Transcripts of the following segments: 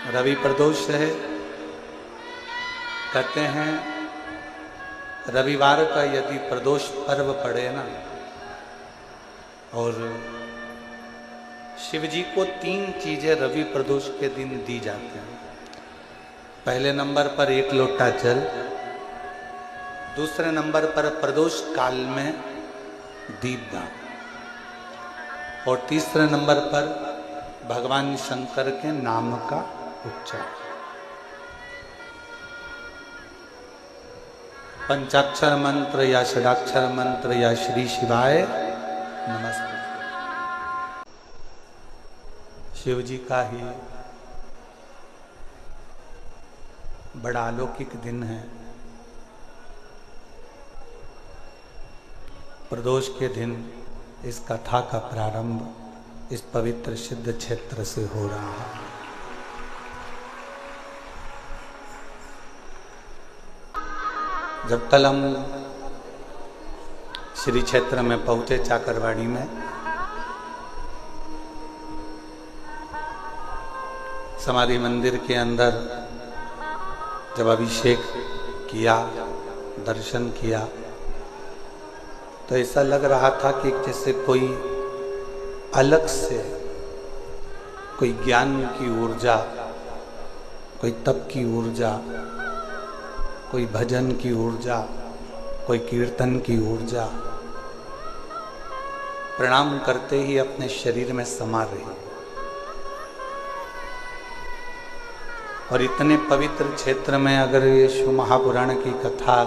रवि प्रदोष है। कहते हैं रविवार का यदि प्रदोष पर्व पड़े ना, और शिव जी को 3 चीजें रवि प्रदोष के दिन दी जाती हैं। पहले नंबर पर 1 लोटा जल, दूसरे नंबर पर प्रदोष काल में दीपदान, और तीसरे नंबर पर भगवान शंकर के नाम का उच्चारण। पंचाक्षर मंत्र या षडाक्षर मंत्र या श्री शिवाय नमस्ते। शिव जी का ही बड़ा अलौकिक दिन है। प्रदोष के दिन इस कथा का प्रारंभ इस पवित्र सिद्ध क्षेत्र से हो रहा है। जब कल हम श्री क्षेत्र में पहुंचे चाकरवाड़ी में, समाधि मंदिर के अंदर जब अभिषेक किया, दर्शन किया, तो ऐसा लग रहा था कि जैसे कोई अलग से कोई ज्ञान की ऊर्जा, कोई तप की ऊर्जा, कोई भजन की ऊर्जा, कोई कीर्तन की ऊर्जा प्रणाम करते ही अपने शरीर में समा रही। और इतने पवित्र क्षेत्र में अगर ये शिव महापुराण की कथा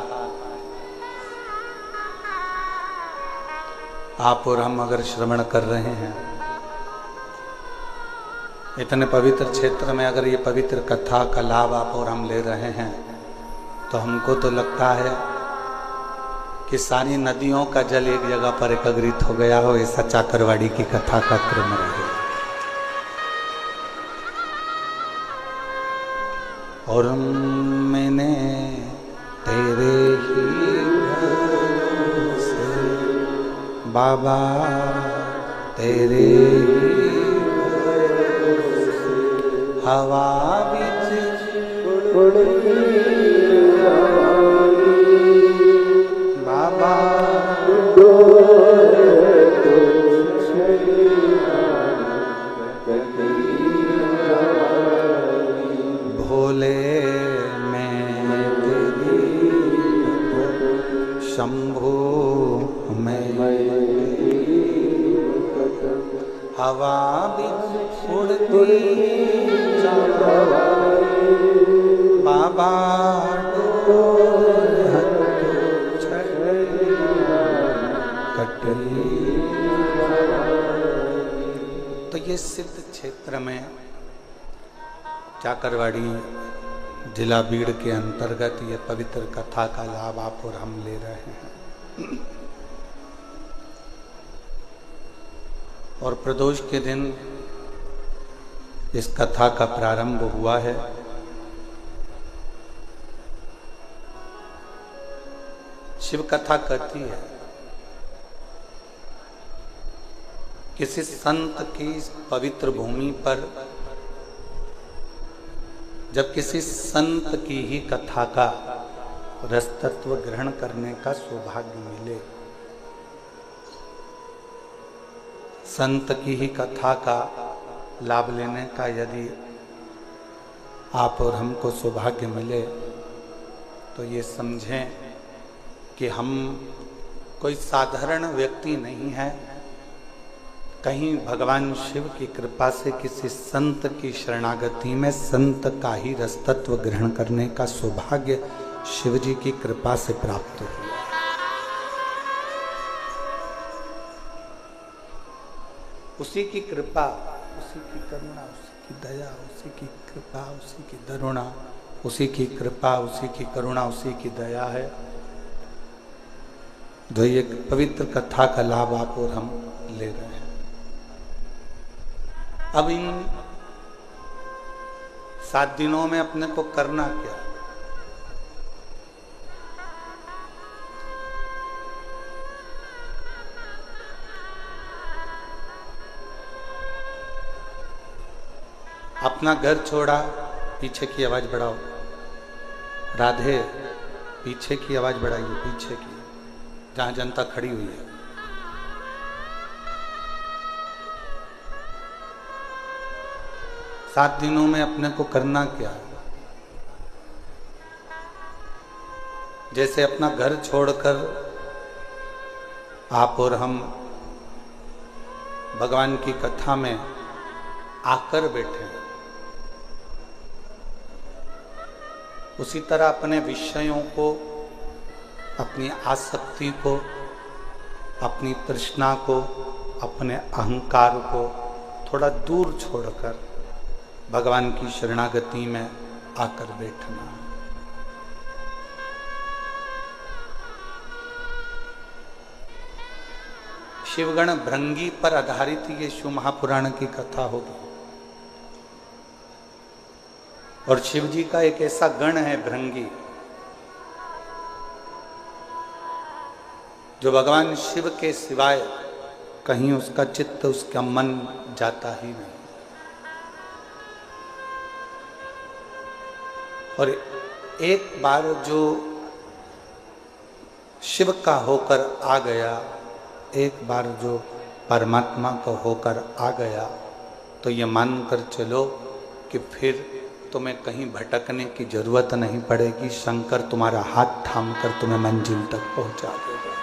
आप और हम अगर श्रवण कर रहे हैं, इतने पवित्र क्षेत्र में अगर ये पवित्र कथा का लाभ आप और हम ले रहे हैं, तो हमको तो लगता है कि सारी नदियों का जल एक जगह पर एकत्रित हो गया हो, ऐसा चाकरवाड़ी की कथा का क्रम रहे। और मैंने तेरे ही भरोसे बाबा, तेरे ही भरोसे हवा बिच उड़ती बाबा, भोले मैं तेरी, शंभू मैं हवा बिच उड़ती बाबा, तो ये सिद्ध क्षेत्र में चाकरवाड़ी जिला बीड़ के अंतर्गत ये पवित्र कथा का लाभ आप और हम ले रहे हैं। और प्रदोष के दिन इस कथा का प्रारंभ हुआ है। शिव कथा कहती है किसी संत की पवित्र भूमि पर जब किसी संत की ही कथा का रसतत्व ग्रहण करने का सौभाग्य मिले, संत की ही कथा का लाभ लेने का यदि आप और हमको सौभाग्य मिले, तो ये समझें कि हम कोई साधारण व्यक्ति नहीं है। कहीं भगवान शिव की कृपा से किसी संत की शरणागति में संत का ही रसतत्व ग्रहण करने का सौभाग्य शिव जी की कृपा से प्राप्त हुआ। उसी की कृपा, उसी की करुणा, उसी की दया, उसी की कृपा, उसी की करुणा, उसी की कृपा, उसी की करुणा, उसी की दया है जो ये पवित्र कथा का लाभ आप और हम ले रहे हैं। अब इन 7 दिनों में अपने को करना क्या? अपना घर छोड़ा, पीछे की आवाज बढ़ाओ। राधे, पीछे की आवाज बढ़ाइए, पीछे की, जहां जनता खड़ी हुई है। सात दिनों में अपने को करना क्या है? जैसे अपना घर छोड़कर आप और हम भगवान की कथा में आकर बैठे हैं, उसी तरह अपने विषयों को, अपनी आसक्ति को, अपनी तृष्णा को, अपने अहंकार को थोड़ा दूर छोड़कर भगवान की शरणागति में आकर बैठना। शिवगण भृंगी पर आधारित ये शिव महापुराण की कथा होगी। और शिव जी का एक ऐसा गण है भृंगी, जो भगवान शिव के सिवाय कहीं उसका चित्त, उसका मन जाता ही नहीं। और एक बार जो शिव का होकर आ गया, एक बार जो परमात्मा का होकर आ गया, तो ये मानकर चलो कि फिर तुम्हें कहीं भटकने की जरूरत नहीं पड़ेगी। शंकर तुम्हारा हाथ थामकर तुम्हें मंजिल तक पहुंचा देगा।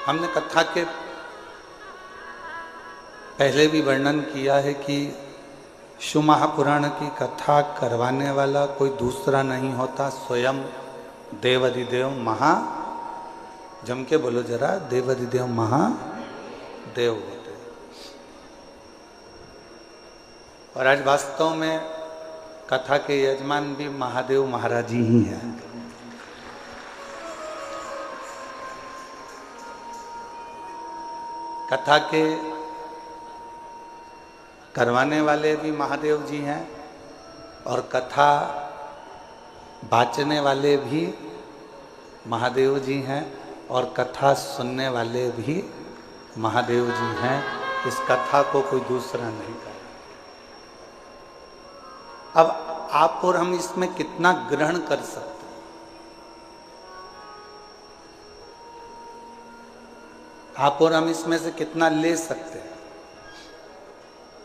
हमने कथा के पहले भी वर्णन किया है कि शिव महापुराण की कथा करवाने वाला कोई दूसरा नहीं होता, स्वयं देवाधिदेव महा, जम के बोलो जरा, देवाधिदेव महादेव होते। और आज वास्तव में कथा के यजमान भी महादेव महाराज ही हैं। कथा के करवाने वाले भी महादेव जी हैं और कथा बाँचने वाले भी महादेव जी हैं और कथा सुनने वाले भी महादेव जी हैं। इस कथा को कोई दूसरा नहीं कर। अब आप और हम इसमें कितना ग्रहण कर सकते हैं? आप और हम इसमें से कितना ले सकते हैं?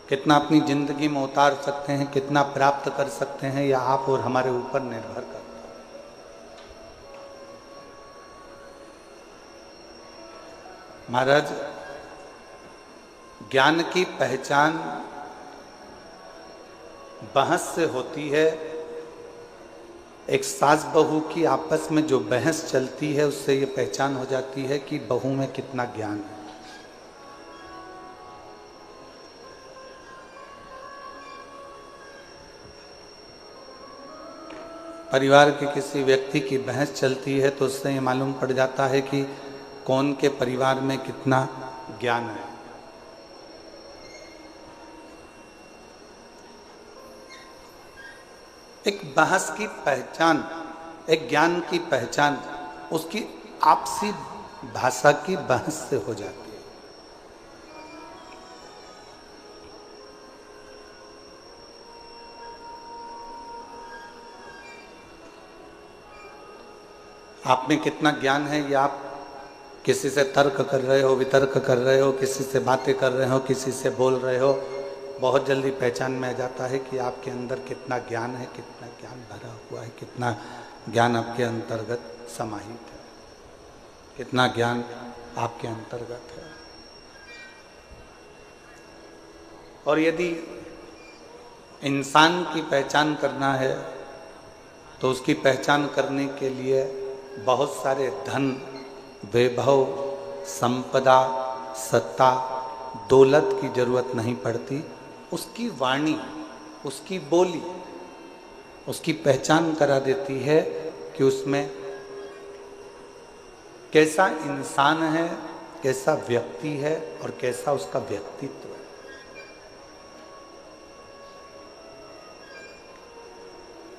कितना अपनी जिंदगी में उतार सकते हैं, कितना प्राप्त कर सकते हैं, या आप और हमारे ऊपर निर्भर करता है। महाराज, ज्ञान की पहचान बहस से होती है। एक सास बहू की आपस में जो बहस चलती है, उससे ये पहचान हो जाती है कि बहू में कितना ज्ञान है। परिवार के किसी व्यक्ति की बहस चलती है तो उससे ये मालूम पड़ जाता है कि कौन के परिवार में कितना ज्ञान है। एक बहस की पहचान, एक ज्ञान की पहचान उसकी आपसी भाषा की बहस से हो जाती है। आप में कितना ज्ञान है, ये आप किसी से तर्क कर रहे हो, वितर्क कर रहे हो, किसी से बातें कर रहे हो, किसी से बोल रहे हो, बहुत जल्दी पहचान में आ जाता है कि आपके अंदर कितना ज्ञान है, कितना ज्ञान भरा हुआ है, कितना ज्ञान आपके अंतर्गत समाहित है, कितना ज्ञान आपके अंतर्गत है। और यदि इंसान की पहचान करना है तो उसकी पहचान करने के लिए बहुत सारे धन, वैभव, संपदा, सत्ता, दौलत की जरूरत नहीं पड़ती। उसकी वाणी, उसकी बोली उसकी पहचान करा देती है कि उसमें कैसा इंसान है, कैसा व्यक्ति है और कैसा उसका व्यक्तित्व है।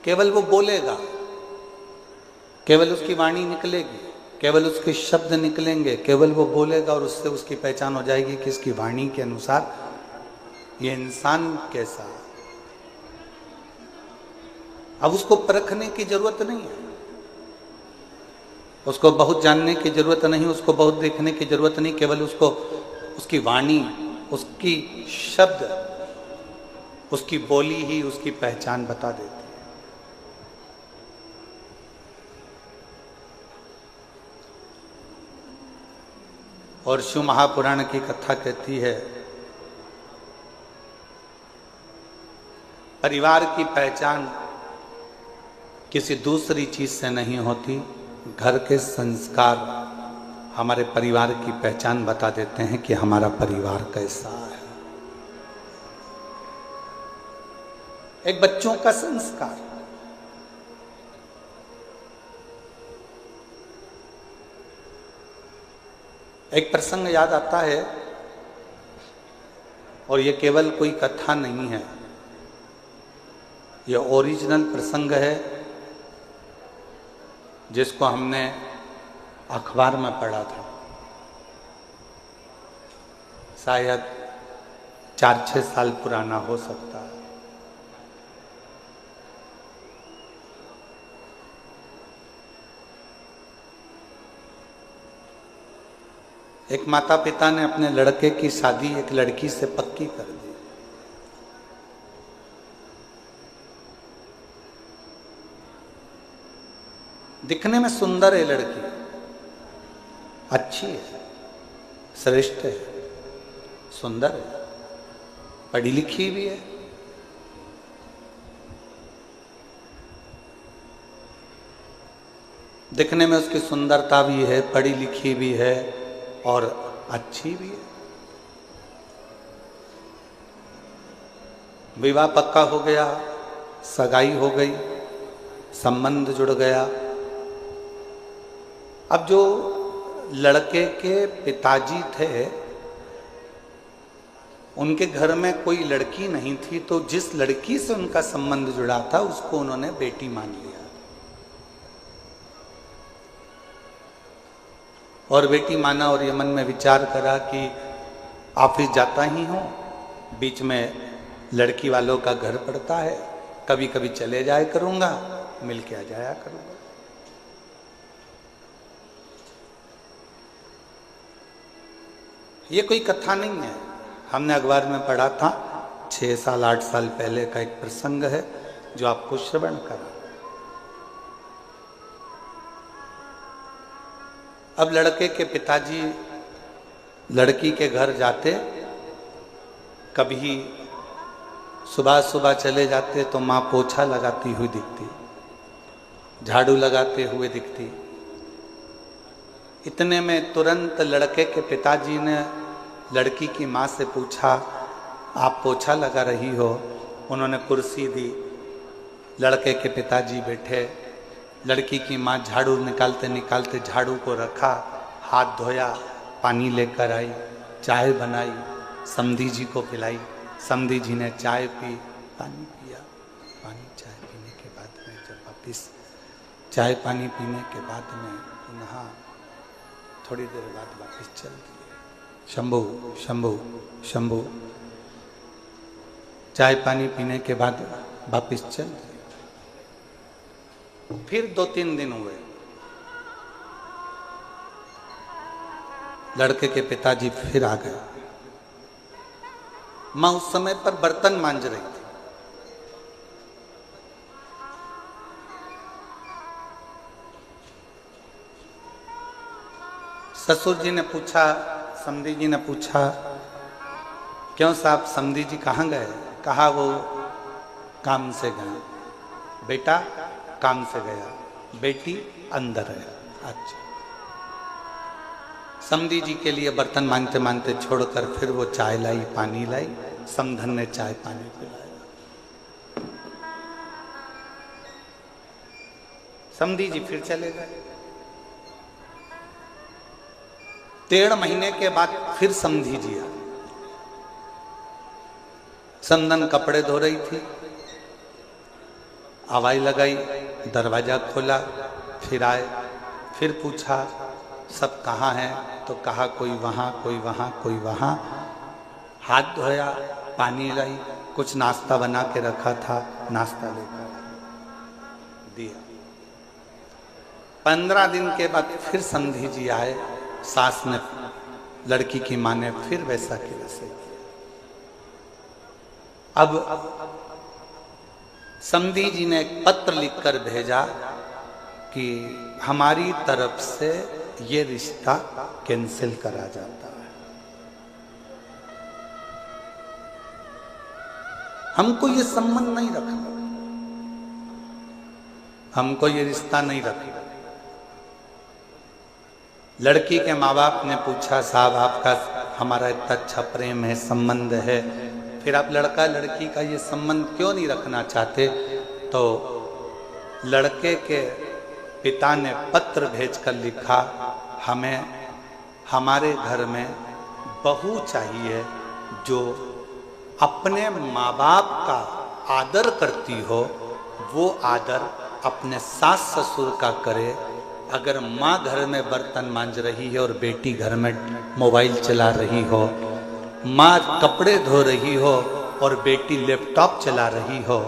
केवल वो बोलेगा, केवल उसकी वाणी निकलेगी, केवल उसके शब्द निकलेंगे, केवल वो बोलेगा और उससे उसकी पहचान हो जाएगी कि इसकी वाणी के अनुसार ये इंसान कैसा है। अब उसको परखने की जरूरत नहीं है, उसको बहुत जानने की जरूरत नहीं, उसको बहुत देखने की जरूरत नहीं, केवल उसको उसकी वाणी, उसकी शब्द, उसकी बोली ही उसकी पहचान बता देती है। और शिव महापुराण की कथा कहती है, परिवार की पहचान किसी दूसरी चीज से नहीं होती, घर के संस्कार हमारे परिवार की पहचान बता देते हैं कि हमारा परिवार कैसा है। एक बच्चों का संस्कार, एक प्रसंग याद आता है, और ये केवल कोई कथा नहीं है, ये ओरिजिनल प्रसंग है जिसको हमने अखबार में पढ़ा था, शायद 4-6 साल पुराना हो सकता है। एक माता पिता ने अपने लड़के की शादी एक लड़की से पक्की कर दी। दिखने में सुंदर है लड़की, अच्छी है, श्रेष्ठ है, सुंदर है, पढ़ी लिखी भी है। दिखने में उसकी सुंदरता भी है, पढ़ी लिखी भी है और अच्छी भी है। विवाह पक्का हो गया, सगाई हो गई, संबंध जुड़ गया। अब जो लड़के के पिताजी थे, उनके घर में कोई लड़की नहीं थी, तो जिस लड़की से उनका संबंध जुड़ा था उसको उन्होंने बेटी मान लिया। और बेटी माना और ये मन में विचार करा कि ऑफिस जाता ही हूँ, बीच में लड़की वालों का घर पड़ता है, कभी कभी चले जाया करूँगा, मिल के आ जाया करूँगा। ये कोई कथा नहीं है, हमने अखबार में पढ़ा था, 6 साल 8 साल पहले का एक प्रसंग है जो आपको श्रवण करा। अब लड़के के पिताजी लड़की के घर जाते, कभी सुबह सुबह चले जाते तो माँ पोछा लगाती हुई दिखती, झाड़ू लगाते हुए दिखती। इतने में तुरंत लड़के के पिताजी ने लड़की की माँ से पूछा, आप पोछा लगा रही हो? उन्होंने कुर्सी दी, लड़के के पिताजी बैठे, लड़की की माँ झाड़ू निकालते निकालते झाड़ू को रखा, हाथ धोया, पानी लेकर आई, चाय बनाई, समधी जी को पिलाई, समधी जी ने चाय पी, पानी पिया। पानी चाय पीने के बाद में जब वापिस चाय पानी पीने के बाद में पुनः थोड़ी देर बाद वापिस चल दिए। शंभू शंभू शंभू, चाय पानी पीने के बाद वापिस चल दिए। फिर 2-3 दिन हुए, लड़के के पिताजी फिर आ गए। माँ उस समय पर बर्तन मांज रही थी। ससुर जी ने पूछा, समधी जी ने पूछा, क्यों साहब समधी जी कहाँ गए? कहा वो काम से गए। बेटा काम से गया, बेटी अंदर है। अच्छा। समधी जी के लिए बर्तन मांगते मांगते छोड़कर फिर वो चाय लाई, पानी लाई, समधन ने चाय पानी पिलाया। समधी जी फिर चले गए। 1.5 महीने के बाद फिर समधी जी आ। समधन कपड़े धो रही थी, आवाज लगाई, दरवाजा खोला, फिर आए, फिर पूछा सब कहाँ हैं? तो कहा कोई वहाँ, कोई वहाँ, कोई वहाँ। हाथ धोया, पानी लाई, कुछ नाश्ता बना के रखा था, नाश्ता लेकर दिया। 15 दिन के बाद फिर समधी जी आए, सास ने, लड़की की माँ ने फिर वैसा के वैसे किया। अब समधी जी ने एक पत्र लिखकर भेजा कि हमारी तरफ से ये रिश्ता कैंसिल करा जाता है, हमको ये संबंध नहीं रखना, हमको ये रिश्ता नहीं रखना। लड़की के माँ बाप ने पूछा, साहब आपका हमारा इतना अच्छा प्रेम है, संबंध है, फिर आप लड़का लड़की का ये संबंध क्यों नहीं रखना चाहते? तो लड़के के पिता ने पत्र भेजकर लिखा, हमें हमारे घर में बहू चाहिए जो अपने माँ बाप का आदर करती हो, वो आदर अपने सास ससुर का करे। अगर माँ घर में बर्तन मांज रही है और बेटी घर में मोबाइल चला रही हो, माँ कपड़े धो रही हो और बेटी लैपटॉप चला रही हो,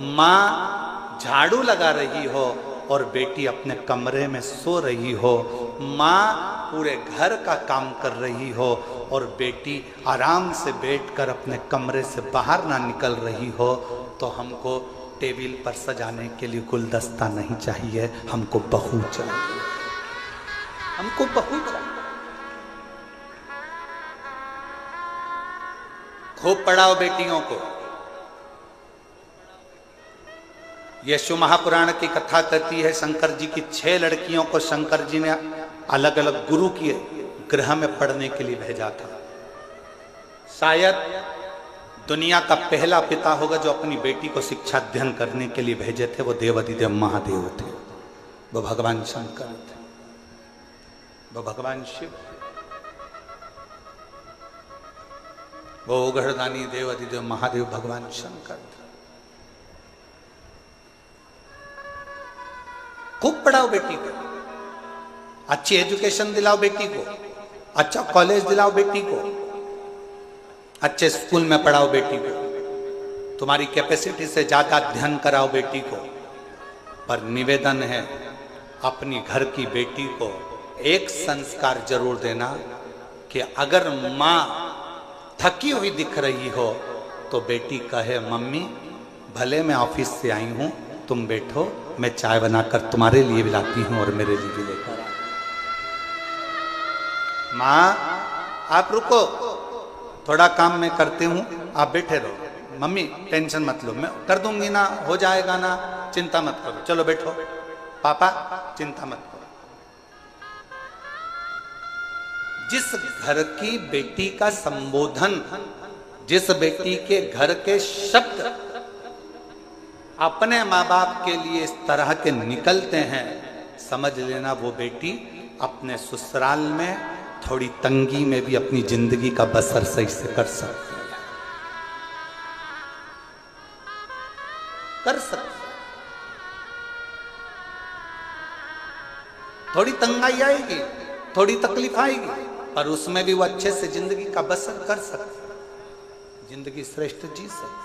माँ झाड़ू लगा रही हो और बेटी अपने कमरे में सो रही हो, माँ पूरे घर का काम कर रही हो और बेटी आराम से बैठकर अपने कमरे से बाहर ना निकल रही हो, तो हमको टेबल पर सजाने के लिए गुलदस्ता नहीं चाहिए, हमको बहू चाहिए, हमको बहू चाहिए। खूब पढ़ाओ बेटियों को। यशु महापुराण की कथा कहती है, शंकर जी की 6 लड़कियों को शंकर जी ने अलग अलग गुरु के गृह में पढ़ने के लिए भेजा था। शायद दुनिया का पहला पिता होगा जो अपनी बेटी को शिक्षा अध्ययन करने के लिए भेजे थे, वो देवाधिदेव महादेव थे, वो भगवान शंकर थे, वो भगवान शिव, वो उघड़दानी देवाधिदेव महादेव भगवान शंकर थे। खूब पढ़ाओ बेटी को, अच्छी एजुकेशन दिलाओ बेटी को, अच्छा कॉलेज दिलाओ बेटी को, अच्छे स्कूल में पढ़ाओ बेटी को, तुम्हारी कैपेसिटी से ज्यादा अध्ययन कराओ बेटी को। पर निवेदन है, अपनी घर की बेटी को एक संस्कार जरूर देना कि अगर माँ थकी हुई दिख रही हो तो बेटी कहे, मम्मी भले मैं ऑफिस से आई हूं, तुम बैठो, मैं चाय बनाकर तुम्हारे लिए भी लाती हूं और मेरे लिए भी लेकर आ। माँ आप रुको, थोड़ा काम मैं करती हूँ, आप बैठे रहो, मम्मी टेंशन मत लो, मैं कर दूंगी ना, हो जाएगा ना, चिंता मत करो, चलो बैठो, पापा चिंता मत करो। जिस घर की बेटी का संबोधन, जिस बेटी के घर के शब्द अपने माँ बाप के लिए इस तरह के निकलते हैं, समझ लेना वो बेटी अपने ससुराल में थोड़ी तंगी में भी अपनी जिंदगी का बसर सही से कर सकती है, कर सकती। थोड़ी तंगाई आएगी, थोड़ी तकलीफ आएगी, पर उसमें भी वो अच्छे से जिंदगी का बसर कर सकती, जिंदगी श्रेष्ठ जी सकती।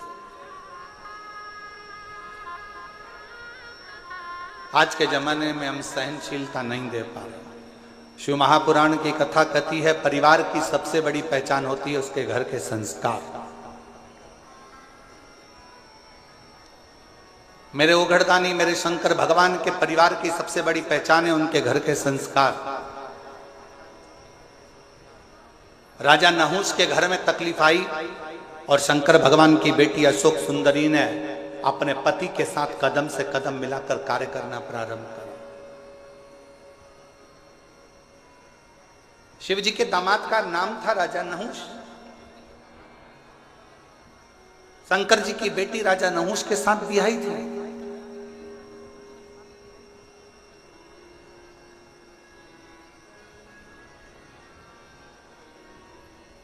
आज के जमाने में हम सहनशीलता नहीं दे पा रहे। शिव महापुराण की कथा कहती है, परिवार की सबसे बड़ी पहचान होती है उसके घर के संस्कार। मेरे उघड़दानी, मेरे शंकर भगवान के परिवार की सबसे बड़ी पहचान है उनके घर के संस्कार। राजा नहुष के घर में तकलीफ आई और शंकर भगवान की बेटी अशोक सुंदरी ने अपने पति के साथ कदम से कदम मिलाकर कार्य करना प्रारंभ किया। शिव जी के दामाद का नाम था राजा नहुष। शंकर जी की बेटी राजा नहुष के साथ ब्याही थी।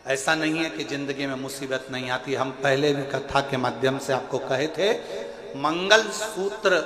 ऐसा नहीं है कि जिंदगी में मुसीबत नहीं आती। हम पहले भी कथा के माध्यम से आपको कहे थे, मंगल सूत्र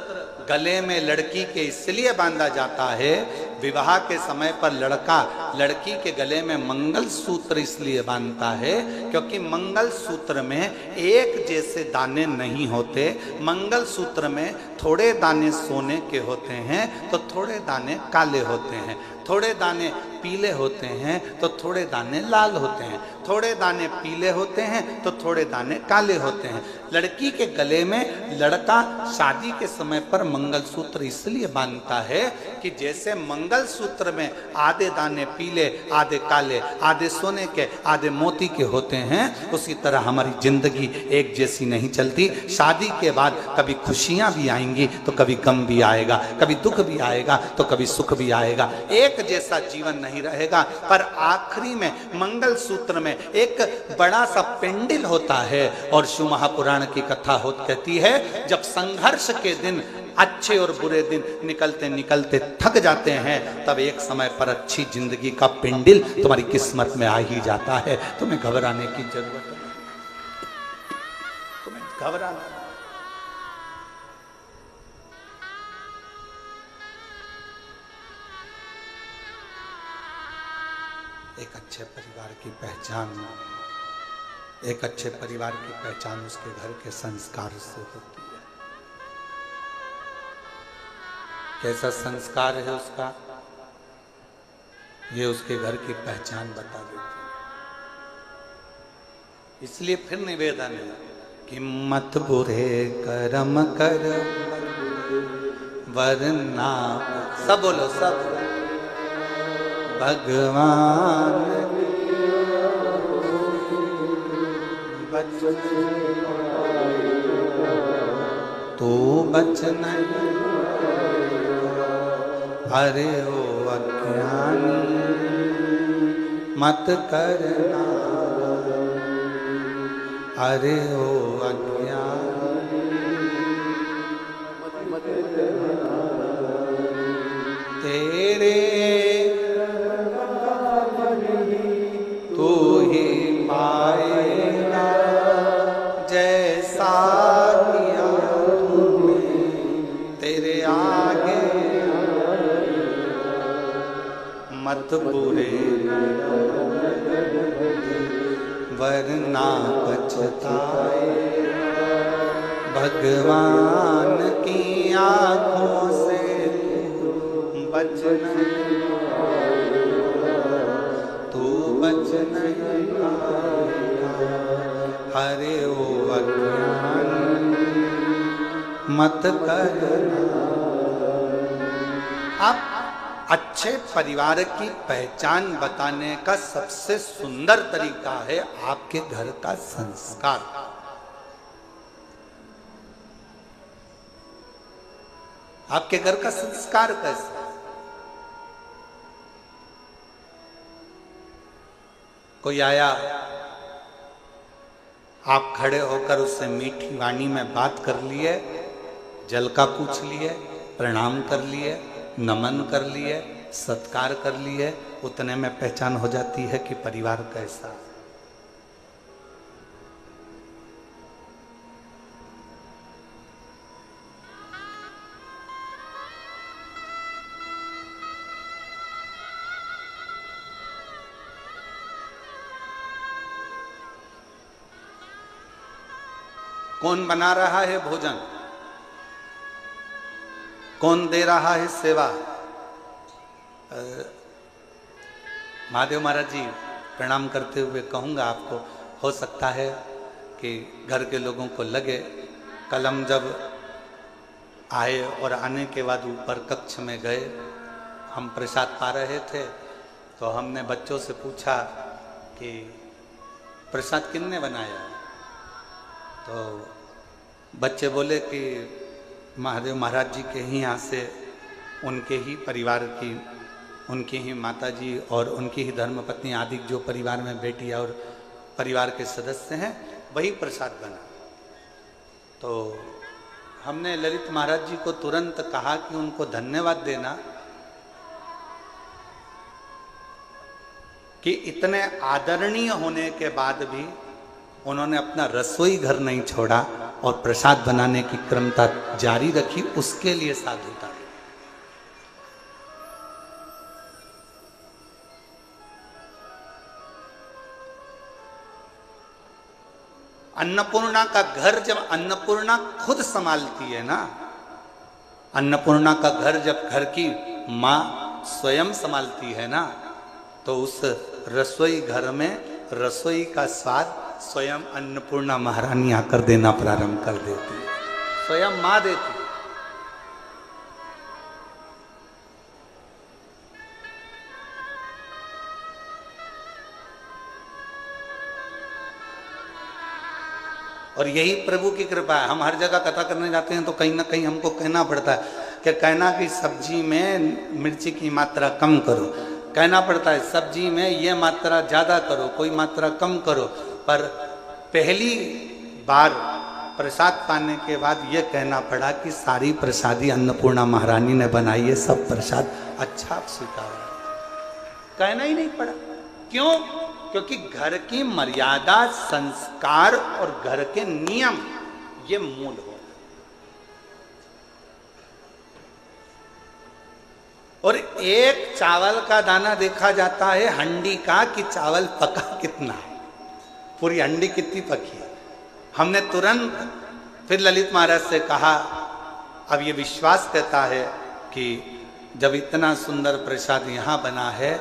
गले में लड़की के इसलिए बांधा जाता है विवाह के समय पर लड़का लड़की के गले में मंगल सूत्र इसलिए बांधता है क्योंकि मंगल सूत्र में एक जैसे दाने नहीं होते। मंगल सूत्र में थोड़े दाने सोने के होते हैं तो थोड़े दाने काले होते हैं, थोड़े दाने पीले होते हैं तो थोड़े दाने लाल होते हैं, थोड़े दाने पीले होते हैं तो थोड़े दाने काले होते हैं। लड़की के गले में लड़का शादी के समय पर मंगलसूत्र इसलिए बांधता है कि जैसे मंगलसूत्र में आधे दाने पीले, आधे काले, आधे सोने के, आधे मोती के होते हैं, उसी तरह हमारी जिंदगी एक जैसी नहीं चलती। शादी के बाद कभी खुशियां भी आएंगी तो कभी गम भी आएगा, कभी दुख भी आएगा तो कभी सुख भी आएगा। एक जैसा जीवन नहीं रहेगा। पर आखिरी में मंगल सूत्र में एक बड़ा सा पेंडिल होता है और शिव महापुराण की कथा कहती है जब संघर्ष के दिन, अच्छे और बुरे दिन निकलते निकलते थक जाते हैं, तब एक समय पर अच्छी जिंदगी का पेंडिल तुम्हारी किस्मत में आ ही जाता है। तुम्हें घबराने की जरूरत नहीं, तुम्हें घबराना। एक अच्छे परिवार की पहचान, एक अच्छे परिवार की पहचान उसके घर के संस्कार से होती है। कैसा संस्कार है उसका, ये उसके घर की पहचान बता देती है। इसलिए फिर निवेदन है कि मत बुरे कर्म कर वरना, सब बोलो सब, भगवान बच तू बच नहीं, अरे ओ अज्ञानी मत करना, अरे ओ अज्ञानी तेरे तू ही पाएगा जैसा किया तूने, तेरे आगे मत बुरे वरना पछताए, भगवान की आंखों से बच नहीं, तू बच नहीं पाएगा, अरे ओ अज्ञान मत करना। अब अच्छे परिवार की पहचान बताने का सबसे सुंदर तरीका है आपके घर का संस्कार। आपके घर का संस्कार कैसा? कोई आया, आप खड़े होकर उससे मीठी वाणी में बात कर लिए, जल का पूछ लिए, प्रणाम कर लिए, नमन कर लिए, सत्कार कर लिए, उतने में पहचान हो जाती है कि परिवार कैसा। कौन बना रहा है भोजन, कौन दे रहा है सेवा? महादेव महाराज जी प्रणाम करते हुए कहूँगा आपको, हो सकता है कि घर के लोगों को लगे, कल हम जब आए और आने के बाद ऊपर कक्ष में गए, हम प्रसाद पा रहे थे तो हमने बच्चों से पूछा कि प्रसाद किसने बनाया? तो बच्चे बोले कि महादेव महाराज जी के ही यहाँ से, उनके ही परिवार की, उनकी ही माता जी और उनकी ही धर्मपत्नी आदि जो परिवार में बेटी और परिवार के सदस्य हैं, वही प्रसाद बना। तो हमने ललित महाराज जी को तुरंत कहा कि उनको धन्यवाद देना कि इतने आदरणीय होने के बाद भी उन्होंने अपना रसोई घर नहीं छोड़ा और प्रसाद बनाने की क्रमता जारी रखी, उसके लिए साधुता। अन्नपूर्णा का घर जब अन्नपूर्णा खुद संभालती है ना, अन्नपूर्णा का घर जब घर की माँ स्वयं संभालती है ना, तो उस रसोई घर में रसोई का स्वाद स्वयं अन्नपूर्णा महारानी आकर देना प्रारंभ कर देती है, स्वयं माँ देती। और यही प्रभु की कृपा है। हम हर जगह कथा करने जाते हैं तो कहीं ना कहीं हमको कहना पड़ता है कि कहना कि सब्जी में मिर्ची की मात्रा कम करो, कहना पड़ता है सब्जी में ये मात्रा ज़्यादा करो, कोई मात्रा कम करो। पर पहली बार प्रसाद पाने के बाद ये कहना पड़ा कि सारी प्रसादी अन्नपूर्णा महारानी ने बनाई है, सब प्रसाद अच्छा स्वीकार। कहना ही नहीं पड़ा। क्यों? क्योंकि घर की मर्यादा, संस्कार और घर के नियम ये मूल हो। और एक चावल का दाना देखा जाता है हंडी का कि चावल पका कितना है, पूरी हंडी कितनी पकी है। हमने तुरंत फिर ललित महाराज से कहा, अब ये विश्वास कहता है कि जब इतना सुंदर प्रसाद यहाँ बना है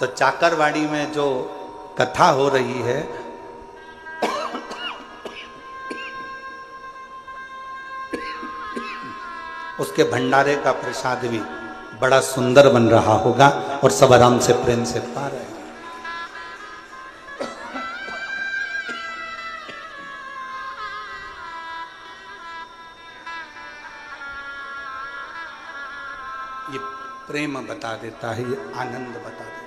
तो चाकरवाड़ी में जो कथा हो रही है उसके भंडारे का प्रसाद भी बड़ा सुंदर बन रहा होगा और सब आराम से प्रेम से पा रहे हैं। ये प्रेम बता देता है, ये आनंद बता देता है।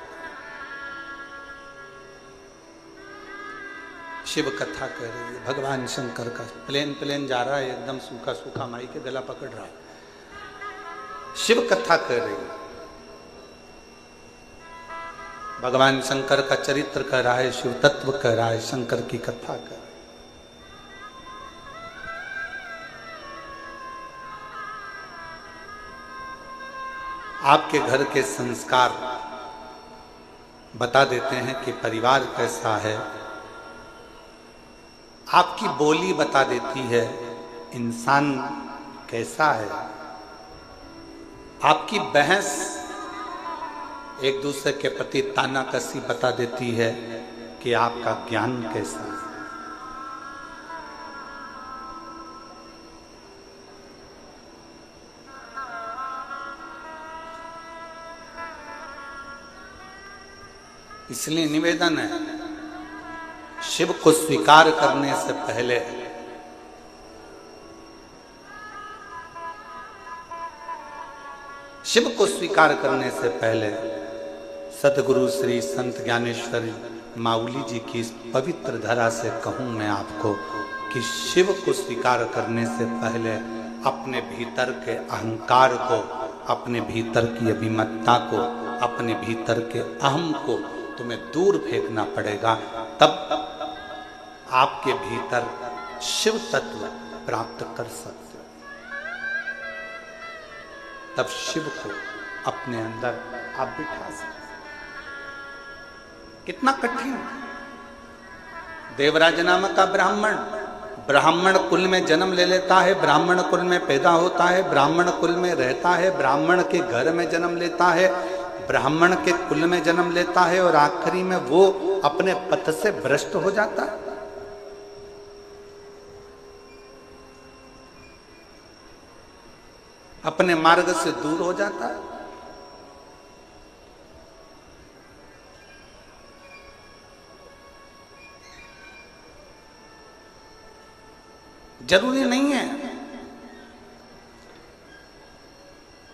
शिव कथा कह रही है, भगवान शंकर का प्लेन जा रहा है, एकदम सूखा सूखा माई के गला पकड़ रहा है। शिव कथा कह रही है, भगवान शंकर का चरित्र कह रहा है, शिव तत्व कह रहा है, शंकर की कथा कह रहा है। आपके घर के संस्कार बता देते हैं कि परिवार कैसा है, आपकी बोली बता देती है इंसान कैसा है, आपकी बहस एक दूसरे के प्रति तानाकसी बता देती है कि आपका ज्ञान कैसा है। इसलिए निवेदन है, शिव को स्वीकार करने से पहले शिव को स्वीकार करने से पहले सतगुरु श्री संत ज्ञानेश्वर माउली जी की इस पवित्र धरा से कहूं मैं आपको कि शिव को स्वीकार करने से पहले अपने भीतर के अहंकार को, अपने भीतर की अभिमतता को, अपने भीतर के अहम को तुम्हें दूर फेंकना पड़ेगा। तब आपके भीतर शिव तत्व प्राप्त कर सकते, तब शिव को अपने अंदर आप बिठा सकते। कितना कठिन। देवराज नामक का ब्राह्मण कुल में जन्म ले लेता है, ब्राह्मण कुल में पैदा होता है, ब्राह्मण कुल में रहता है, ब्राह्मण के घर में जन्म लेता है, ब्राह्मण के कुल में जन्म लेता है और आखिरी में वो अपने पथ से भ्रष्ट हो जाता है। अपने मार्ग से दूर हो जाता है। जरूरी नहीं है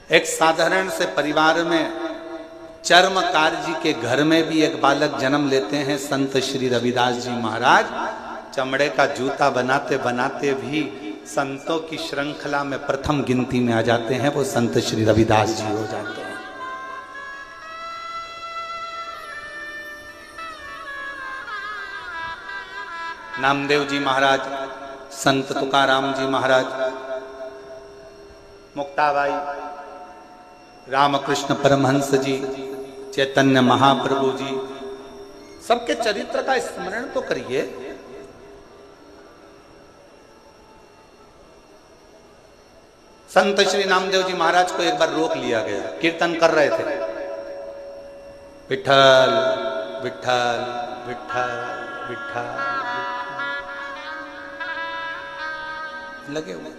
एक साधारण से परिवार में चर्मकार जी के घर में भी एक बालक जन्म लेते हैं। संत श्री रविदास जी महाराज चमड़े का जूता बनाते बनाते भी संतों की श्रृंखला में प्रथम गिनती में आ जाते हैं, वो संत श्री रविदास जी हो जाते हैं। नामदेव जी महाराज, संत तुकाराम जी महाराज, मुक्ताबाई, रामकृष्ण परमहंस जी, चैतन्य महाप्रभु जी, सबके चरित्र का स्मरण तो करिए। संत श्री नामदेव जी महाराज को एक बार रोक लिया गया, कीर्तन कर रहे थे, विठ्ठल विठ्ठल विठ्ठल विठ्ठल लगे हुए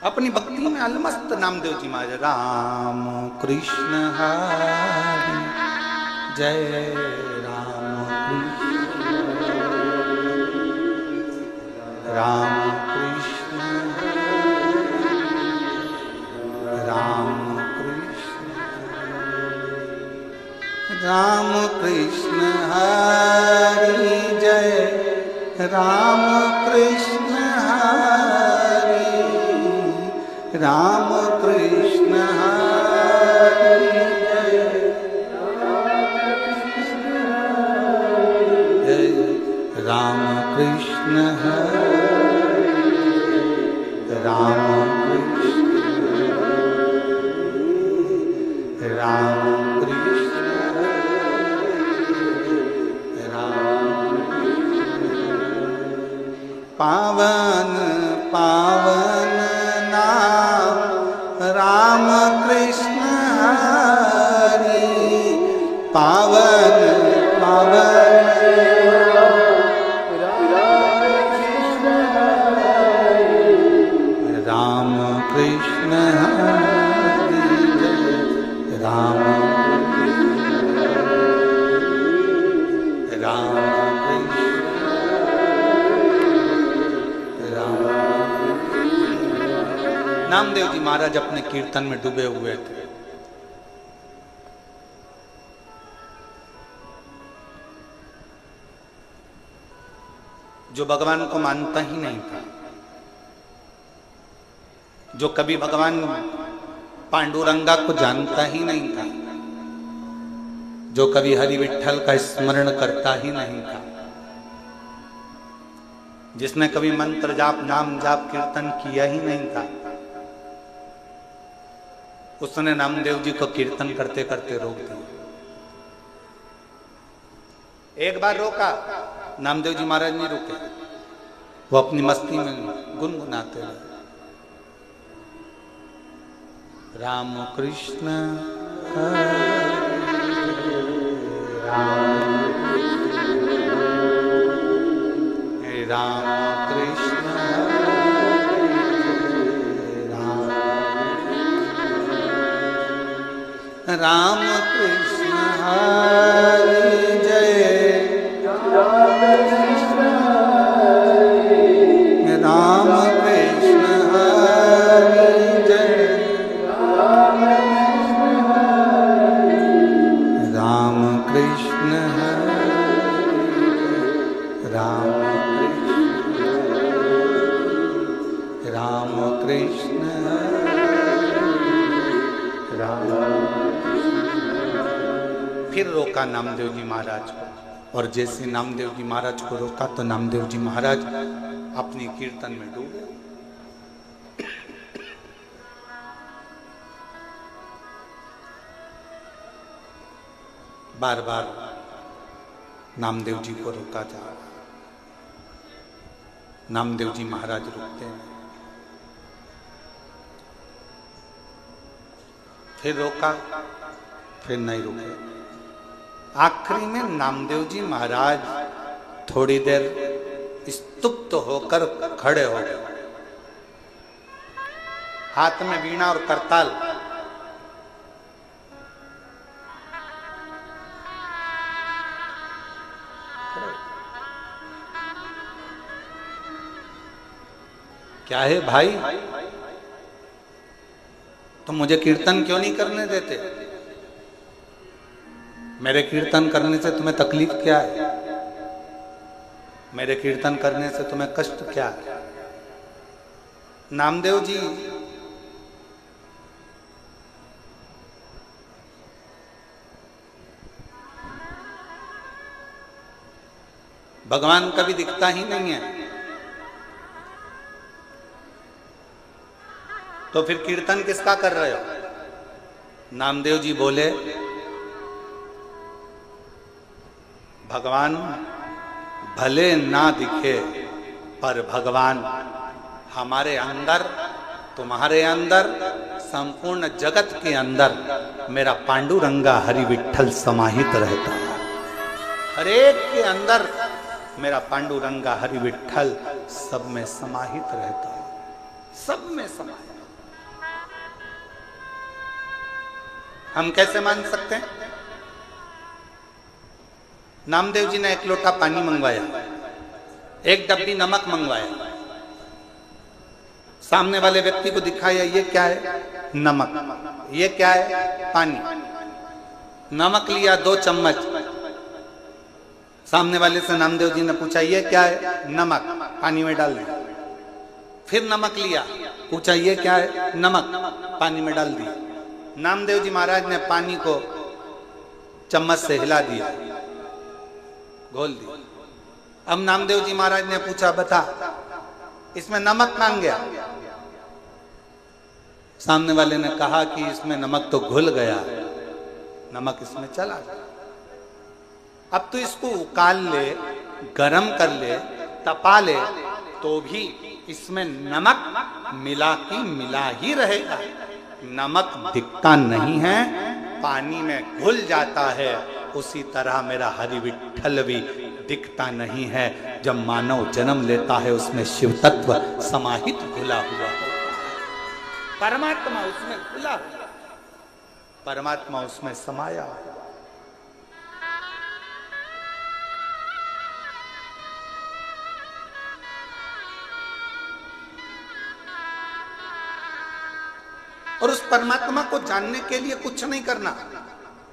अपनी भक्ति में अलमस्त। नामदेव जी महाराज राम कृष्ण हरि जय राम कृष्ण राम कृष्ण राम राम कृष्ण हरि जय राम कृष्ण हरि राम कृष्ण हरि जय राम कृष्ण हरि राम कृष्ण राम पावन पावन नाम राम कृष्ण हरि पावन पावन राम कृष्ण हरि राम राम नामदेव जी महाराज अपने कीर्तन में डूबे हुए थे। जो भगवान को मानता ही नहीं था, जो कभी भगवान पांडुरंगा को जानता ही नहीं था, जो कभी हरि विठ्ठल का स्मरण करता ही नहीं था, जिसने कभी मंत्र जाप नाम जाप कीर्तन किया ही नहीं था, उसने नामदेव जी को कीर्तन करते करते रोक दिया। एक बार रोका, नामदेव जी महाराज नहीं रुके, वो अपनी मस्ती में गुनगुनाते रहे, राम कृष्ण हरे राम कृष्ण राम कृष्ण हरि जय राम कृष्ण हरि जय राम कृष्ण राम कृष्ण राम। फिर रोका नामदेव जी महाराज को, और जैसे नामदेव जी महाराज को रोका तो नामदेव जी महाराज अपनी कीर्तन में डूबे। बार बार नामदेव जी को रोका जा रहा, नामदेव जी महाराज रुकते हैं, फिर रोका, फिर नहीं रुके। आखिरी में नामदेव जी महाराज थोड़ी देर स्तुप्त होकर खड़े हो गए, हाथ में वीणा और करताल, क्या है भाई, तुम मुझे कीर्तन क्यों नहीं करने देते? मेरे कीर्तन करने से तुम्हें तकलीफ क्या है? मेरे कीर्तन करने से तुम्हें कष्ट क्या है? नामदेव जी भगवान कभी दिखता ही नहीं है, तो फिर कीर्तन किसका कर रहे हो? नामदेव जी बोले, भगवान भले ना दिखे पर भगवान हमारे अंदर, तुम्हारे अंदर, संपूर्ण जगत के अंदर मेरा पांडुरंगा हरि विठ्ठल समाहित रहता है। हरेक के अंदर मेरा पांडुरंगा हरि विठ्ठल सब में समाहित रहता है, सब में समाहित। हम कैसे मान सकते हैं? नामदेव जी ने एक लोटा पानी मंगवाया, एक डब्बी नमक मंगवाया, सामने वाले व्यक्ति को दिखाया ये क्या है? नमक। ये क्या है? पानी। नमक लिया 2 चम्मच, सामने वाले से नामदेव जी ने पूछा ये क्या है? नमक। पानी में डाल दिया। फिर नमक लिया, पूछा ये क्या है? नमक। पानी में डाल दिया। नामदेव जी महाराज ने पानी को चम्मच से हिला दिया, घोल दिया। अब नामदेव जी महाराज ने पूछा बता इसमें नमक कहां गया? सामने वाले ने कहा कि इसमें नमक तो घुल गया, नमक इसमें चला गया। अब तो इसको उकाल ले, गरम कर ले, तपा ले, तो भी इसमें नमक मिला की मिला ही रहेगा। नमक दिखता नहीं है, पानी में घुल जाता है। उसी तरह मेरा हरि विठ्ठल भी दिखता नहीं है। जब मानव जन्म लेता है उसमें शिव तत्व समाहित घुला हुआ होता है, परमात्मा उसमें घुला हुआ, परमात्मा उसमें समाया। और उस परमात्मा को जानने के लिए कुछ नहीं करना,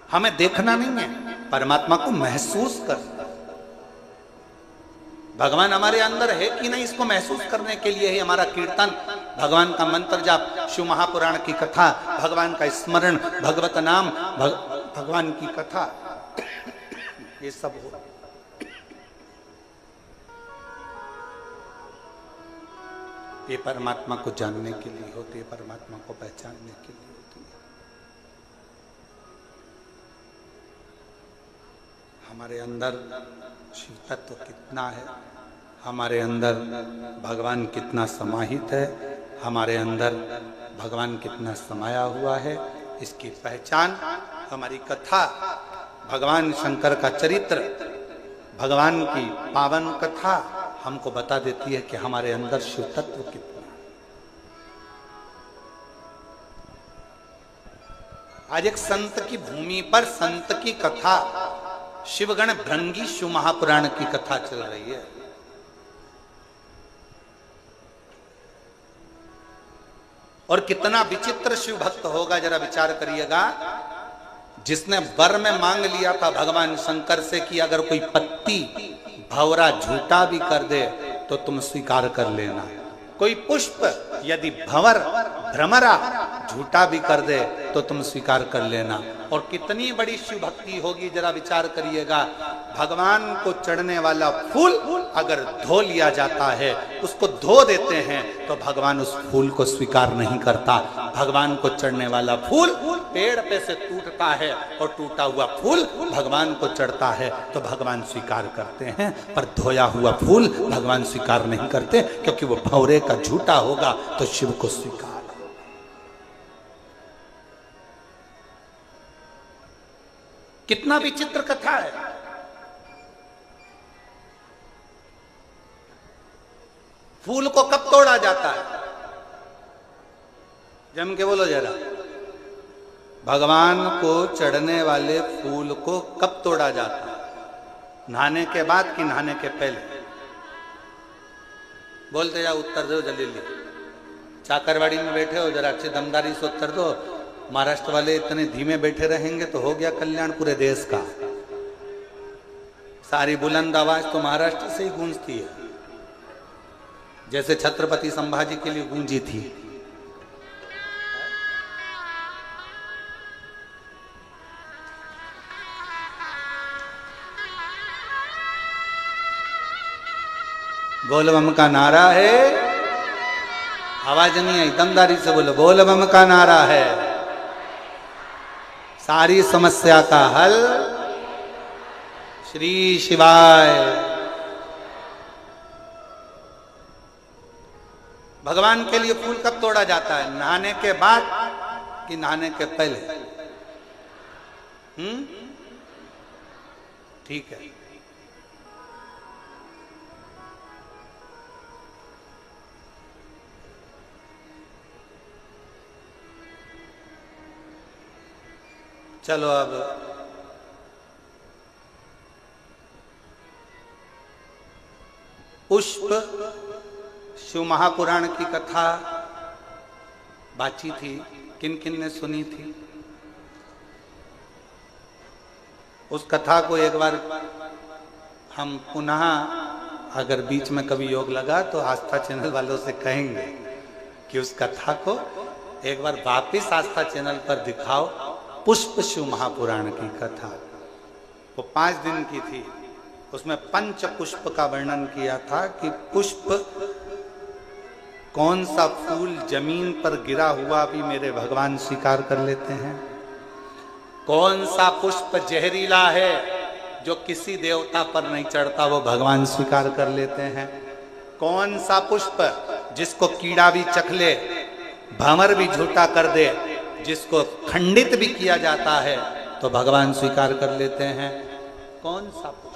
हमें देखना नहीं है, परमात्मा को महसूस करना। भगवान हमारे अंदर है कि नहीं, इसको महसूस करने के लिए ही हमारा कीर्तन, भगवान का मंत्र जाप, शिव महापुराण की कथा, भगवान का स्मरण, भगवत नाम, भगवान की कथा, ये सब हो। ये परमात्मा को जानने के लिए होती है, परमात्मा को पहचानने के लिए होती है। हमारे अंदर शिव तत्व कितना है, हमारे अंदर भगवान कितना समाहित है, हमारे अंदर भगवान कितना समाया हुआ है, इसकी पहचान हमारी कथा, भगवान शंकर का चरित्र, भगवान की पावन कथा हमको बता देती है कि हमारे अंदर शिव तत्व कितना है। आज एक संत की भूमि पर संत की कथा, शिवगण भृंगी शिव महापुराण की कथा चल रही है। और कितना विचित्र शिव भक्त होगा, जरा विचार करिएगा। जिसने वर में मांग लिया था भगवान शंकर से कि अगर कोई पत्ती भंवरा झूठा भी कर दे तो तुम स्वीकार कर लेना, कोई पुष्प यदि भंवर भ्रमरा झूठा भी कर दे तो तुम स्वीकार कर लेना। और कितनी बड़ी शिव भक्ति होगी, जरा विचार करिएगा। भगवान को चढ़ने वाला फूल अगर धो लिया जाता है, उसको धो देते हैं, तो भगवान उस फूल को स्वीकार नहीं करता। भगवान को चढ़ने वाला फूल पेड़ पे से टूटता है और टूटा हुआ फूल भगवान को चढ़ता है तो भगवान स्वीकार करते हैं, पर धोया हुआ फूल भगवान स्वीकार नहीं करते, क्योंकि वो भंवरे का झूठा होगा तो शिव को स्वीकार। कितना विचित्र कथा है। फूल को कब तोड़ा जाता है? जम के बोलो जरा। भगवान को चढ़ने वाले फूल को कब तोड़ा जाता है? नहाने के बाद कि नहाने के पहले? बोलते जाओ, उत्तर दो जल्दी। चाकरवाड़ी में बैठे हो, जरा अच्छी दमदारी से उत्तर दो। महाराष्ट्र वाले इतने धीमे बैठे रहेंगे तो हो गया कल्याण पूरे देश का। सारी बुलंद आवाज तो महाराष्ट्र से ही गूंजती है, जैसे छत्रपति संभाजी के लिए गूंजी थी। बोल बम का नारा है, आवाज नहीं आई, दमदारी से बोलो। बोल बम का नारा है, सारी समस्या का हल श्री शिवाय। भगवान के लिए फूल कब तोड़ा जाता है? नहाने के बाद कि नहाने के पहले? ठीक है। चलो अब पुष्प शिव महापुराण की कथा बाची थी, किन किन ने सुनी थी? उस कथा को एक बार हम पुनः, अगर बीच में कभी योग लगा तो आस्था चैनल वालों से कहेंगे कि उस कथा को एक बार वापिस आस्था चैनल पर दिखाओ। पुष्प शिव महापुराण की कथा वो 5 दिन की थी। उसमें पंच पुष्प का वर्णन किया था कि पुष्प, कौन सा फूल जमीन पर गिरा हुआ भी मेरे भगवान स्वीकार कर लेते हैं, कौन सा पुष्प जहरीला है जो किसी देवता पर नहीं चढ़ता वो भगवान स्वीकार कर लेते हैं, कौन सा पुष्प जिसको कीड़ा भी चख ले, भंवर भी झूठा कर दे, जिसको खंडित भी किया जाता है तो भगवान स्वीकार कर लेते हैं। कौन सा पुष्प?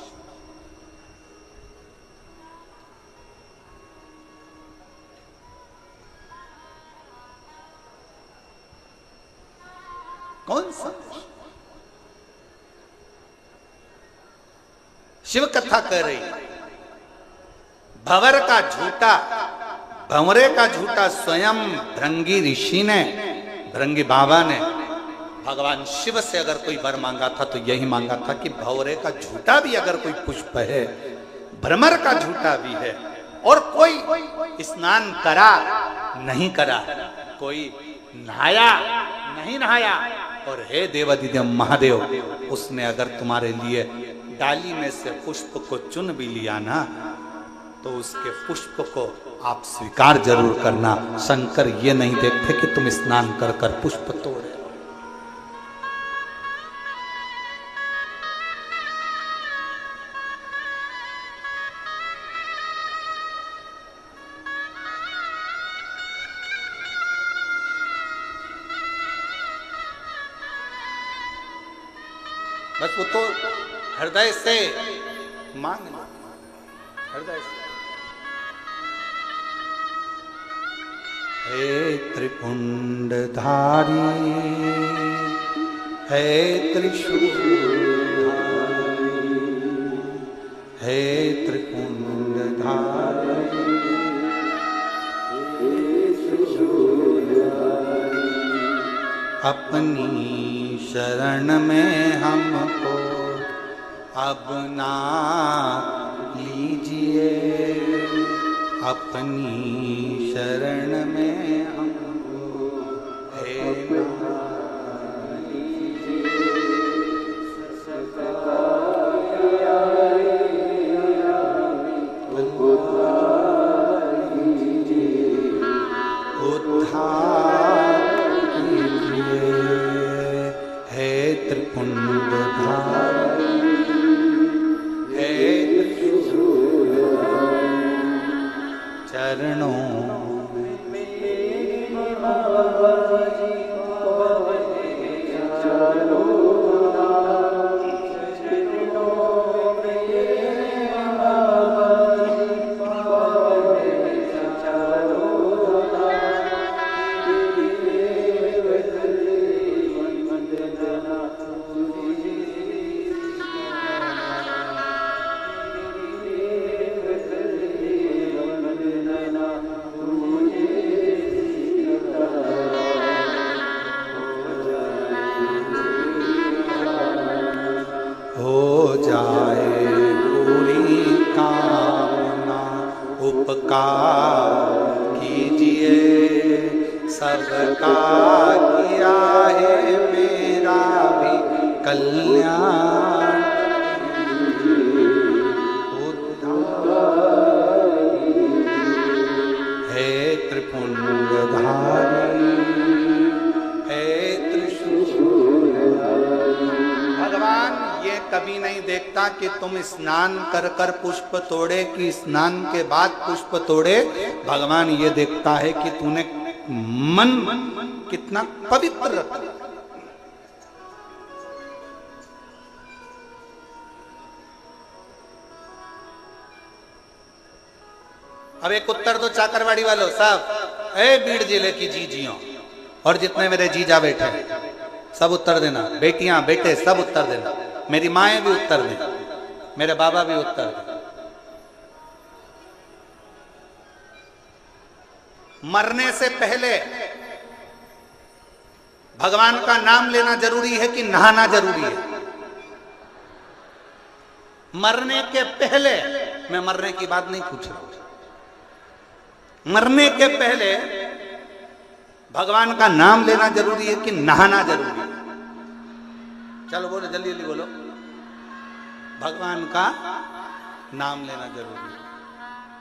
कौन सा पुष्प? शिव कथा कह रही भंवर का झूठा, भंवरे का झूठा स्वयं भृंगी ऋषि ने, भृंगी बाबा ने भगवान शिव से अगर कोई वर मांगा था तो यही मांगा था कि भंवरे का झूठा भी अगर कोई पुष्प है, भ्रमर का झूठा भी है, और कोई स्नान करा नहीं करा, कोई नहाया नहीं नहाया, और हे देवादिदेव महादेव, उसने अगर तुम्हारे लिए डाली में से पुष्प को चुन भी लिया ना तो उसके पुष्प को आप स्वीकार जरूर करना। शंकर ये नहीं देखते कि तुम स्नान कर कर पुष्प तोड़े। बस वो तो हृदय से मांग लो, हृदय से। हे त्रिपुंडधारी, हे त्रिशूलधारी, हे त्रिपुंडधारी, अपनी शरण में हमको अब ना लीजिए, अपनी शरण में हमको हे ना लीजिए, उद्धार कीजिए, हे त्रिपुंडधारी, चरणों कभी नहीं देखता कि तुम स्नान कर कर पुष्प तोड़े कि स्नान के बाद पुष्प तोड़े। भगवान ये देखता है कि तूने मन कितना पवित्र रखा। अब एक उत्तर दो चाकरवाड़ी वालों साहब, ए बीड़ जिले की जीजियों और जितने मेरे जीजा बैठे हैं सब उत्तर देना, बेटियां बेटे सब उत्तर देना, मेरी माएं भी उत्तर दें, मेरे बाबा भी उत्तर दें। मरने से पहले भगवान का नाम लेना जरूरी है कि नहाना जरूरी है? मरने के पहले, मैं मरने की बात नहीं पूछ रहा हूं, मरने के पहले भगवान का नाम लेना जरूरी है कि नहाना जरूरी है? चलो बोलो, जल्दी जल्दी बोलो। भगवान का नाम लेना जरूरी है।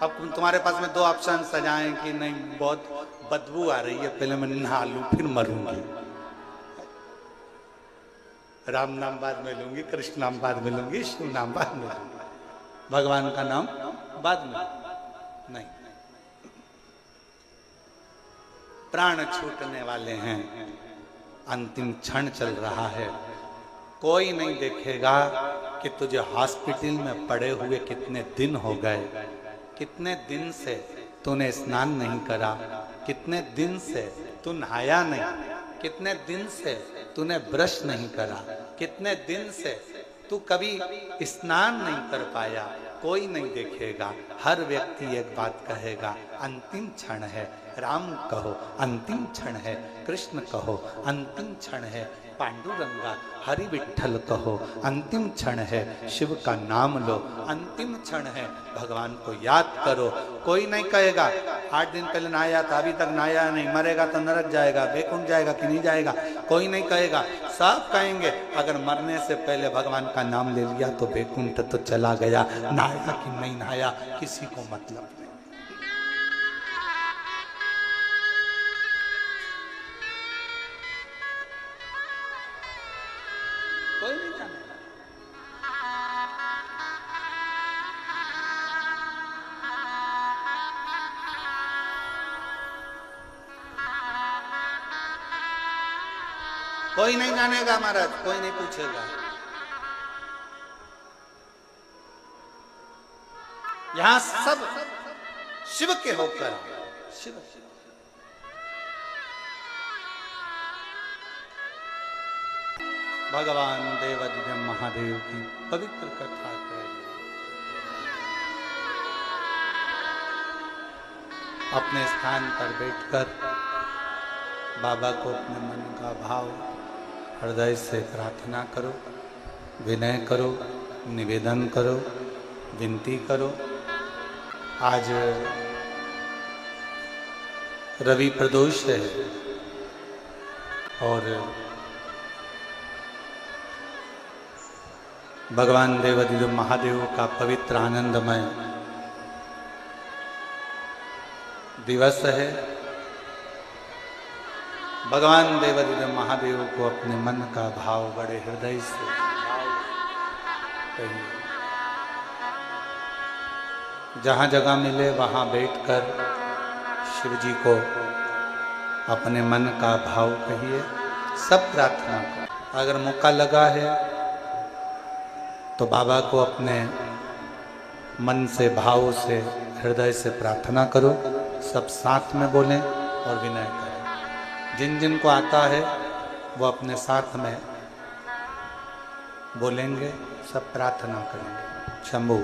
अब तुम्हारे पास में दो ऑप्शन सजाएं कि नहीं बहुत बदबू आ रही है, पहले मैं नहा लूं फिर मरूंगी, राम नाम बाद में लूंगी, कृष्ण नाम बाद में लूंगी, शिव नाम बाद में लूंगी, भगवान का नाम बाद में नहीं। प्राण छूटने वाले हैं, अंतिम क्षण चल रहा है, कोई नहीं देखेगा कि तुझे हॉस्पिटल में पड़े हुए कितने दिन हो गए, कितने दिन से तूने स्नान नहीं करा, कितने दिन से तू नहाया नहीं, कितने दिन से तूने ब्रश नहीं करा, कितने दिन से तू कभी स्नान नहीं कर पाया, कोई नहीं देखेगा। हर व्यक्ति एक बात कहेगा, अंतिम क्षण है, राम कहो अंतिम क्षण है, कृष्ण कहो अंतिम क्षण है, पांडुरंगा हरि विठ्ठल कहो अंतिम क्षण है, शिव का नाम लो अंतिम क्षण है, भगवान को याद करो। कोई नहीं कहेगा 8 दिन पहले नहाया था अभी तक नहाया नहीं, मरेगा तो नरक जाएगा, बैकुंठ जाएगा कि नहीं जाएगा, कोई नहीं कहेगा। सब कहेंगे अगर मरने से पहले भगवान का नाम ले लिया तो बैकुंठ तो चला गया, नहाया कि नहीं नहाया किसी को मतलब नहीं। कोई नहीं जानेगा। कोई नहीं जानेगा महाराज, कोई नहीं पूछेगा। यहां सब शिव के होकर शिव भगवान देवादिदेव महादेव की पवित्र कथा है। अपने स्थान पर बैठकर बाबा को अपने मन का भाव हृदय से प्रार्थना करो, विनय करो, निवेदन करो, विनती करो। आज रवि प्रदोष है और भगवान देवादिदेव महादेव का पवित्र आनंदमय दिवस है। भगवान देवादिदेव महादेव को अपने मन का भाव बड़े हृदय से कहिए। जहाँ जगह मिले वहाँ बैठकर शिव जी को अपने मन का भाव कहिए, सब प्रार्थना करो। अगर मौका लगा है तो बाबा को अपने मन से भाव से हृदय से प्रार्थना करो, सब साथ में बोलें और विनय करें। जिन जिन को आता है वो अपने साथ में बोलेंगे, सब प्रार्थना करेंगे। शंभू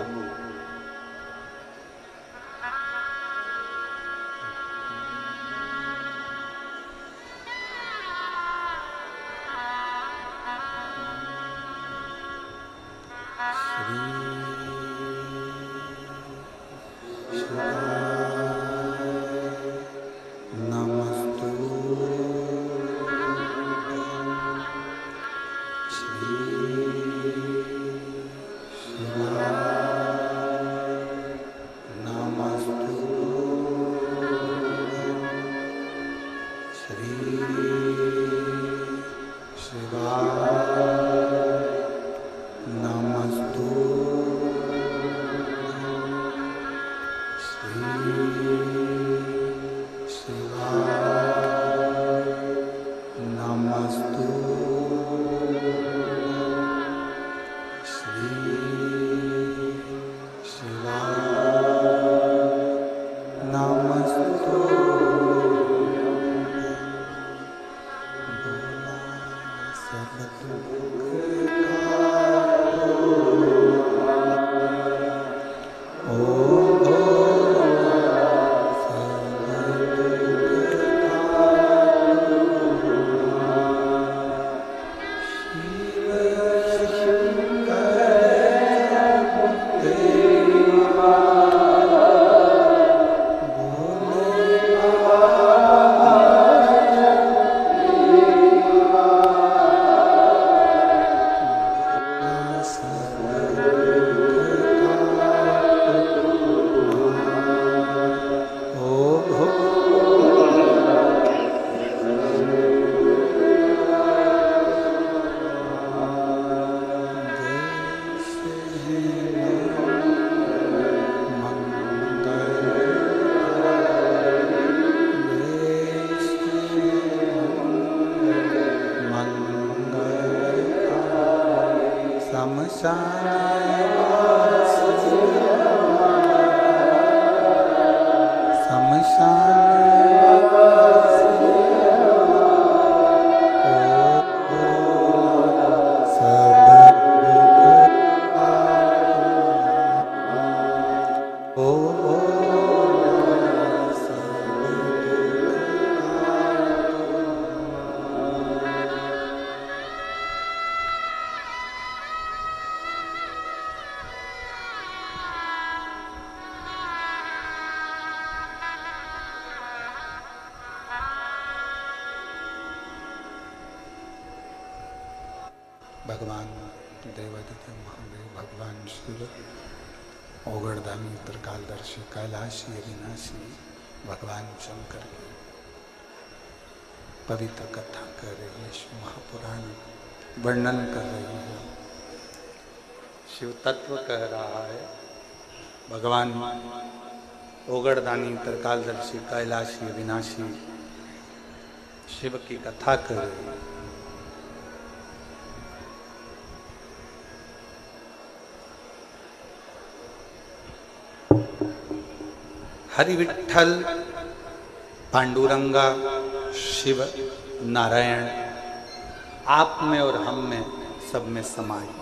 नमः। भगवान देवादिदेव महादेव भगवान शिव ओगड़दानी त्रिकालदर्शी कैलाशी अविनाशी भगवान शंकर की पवित्र कथा कर रही है, शिव महापुराण वर्णन कर रही है, शिव तत्व कह रहा है। भगवान ओगड़दानी त्रिकालदर्शी कैलाशी अविनाशी शिव की कथा कर रही है। हरि विठ्ठल पांडुरंगा शिव नारायण आप में और हम में सब में समाहित,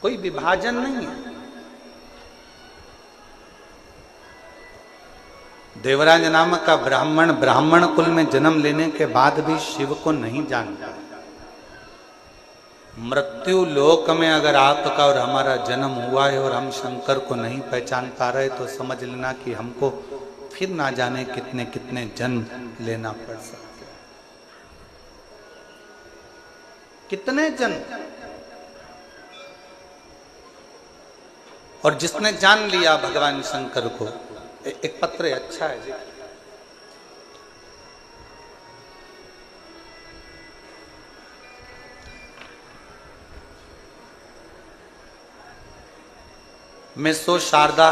कोई विभाजन नहीं है। देवराज नामक का ब्राह्मण कुल में जन्म लेने के बाद भी शिव को नहीं जानता। मृत्यु लोक में अगर आपका और हमारा जन्म हुआ है और हम शंकर को नहीं पहचान पा रहे तो समझ लेना कि हमको फिर ना जाने कितने कितने जन्म लेना पड़ सकते हैं। कितने जन्म। और जिसने जान लिया भगवान शंकर को, एक पत्र अच्छा है जी, मैं सो शारदा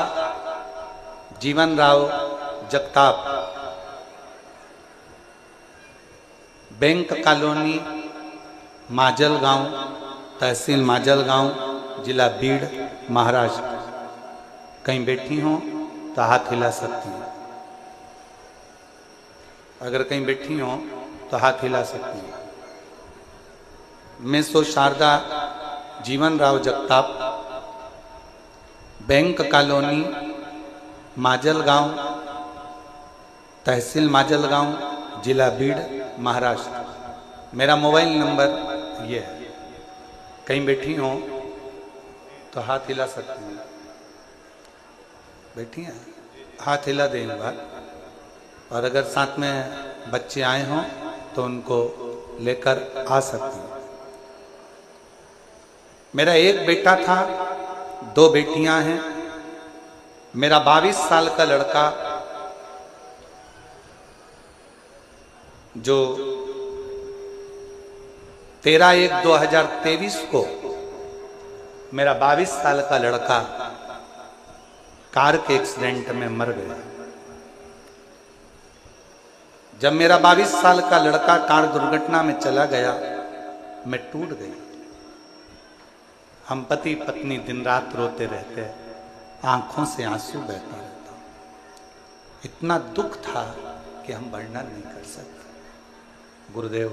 जीवन राव जगताप, बैंक कॉलोनी माजल गांव, तहसील माजल गांव, जिला बीड़, महाराष्ट्र। कहीं बैठी हो तो हाथ हिला सकती हैं। अगर कहीं बैठी हो तो हाथ हिला सकती हैं। मैं सो शारदा जीवन राव जगताप, बैंक कॉलोनी माजल गांव, तहसील माजल गांव, जिला बीड़, महाराष्ट्र। मेरा मोबाइल नंबर ये है। कहीं बैठी हो तो हाथ हिला सकती हैं। बैठी हैं, हाथ हिला दें एक बार। और अगर साथ में बच्चे आए हों तो उनको लेकर आ सकती हैं। मेरा एक बेटा था, 2 बेटियां हैं। मेरा 22 साल का लड़का जो 13/1/2023 को मेरा 22 साल का लड़का कार के एक्सीडेंट में मर गया। जब मेरा 22 साल का लड़का कार दुर्घटना में चला गया, मैं टूट गई। हम पति पत्नी दिन रात रोते रहते, आंखों से आंसू बहता रहता। इतना दुख था कि हम वर्णन नहीं कर सकते। गुरुदेव,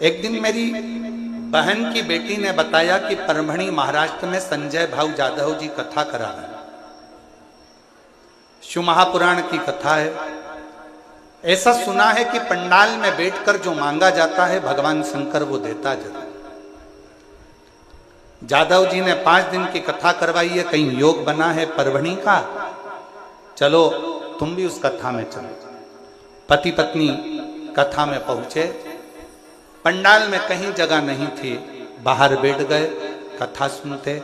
एक दिन मेरी बहन की बेटी ने बताया कि परभणी महाराष्ट्र में संजय भाऊ जाधव जी कथा करा रहे हैं। शिव महापुराण की कथा है। ऐसा सुना है कि पंडाल में बैठकर जो मांगा जाता है भगवान शंकर वो देता जरूर। जाधव जी ने 5 दिन की कथा करवाई है। कहीं योग बना है परभणी का, चलो तुम भी उस कथा में चलो। पति पत्नी कथा में पहुंचे। पंडाल में कहीं जगह नहीं थी, बाहर बैठ गए, कथा सुनते,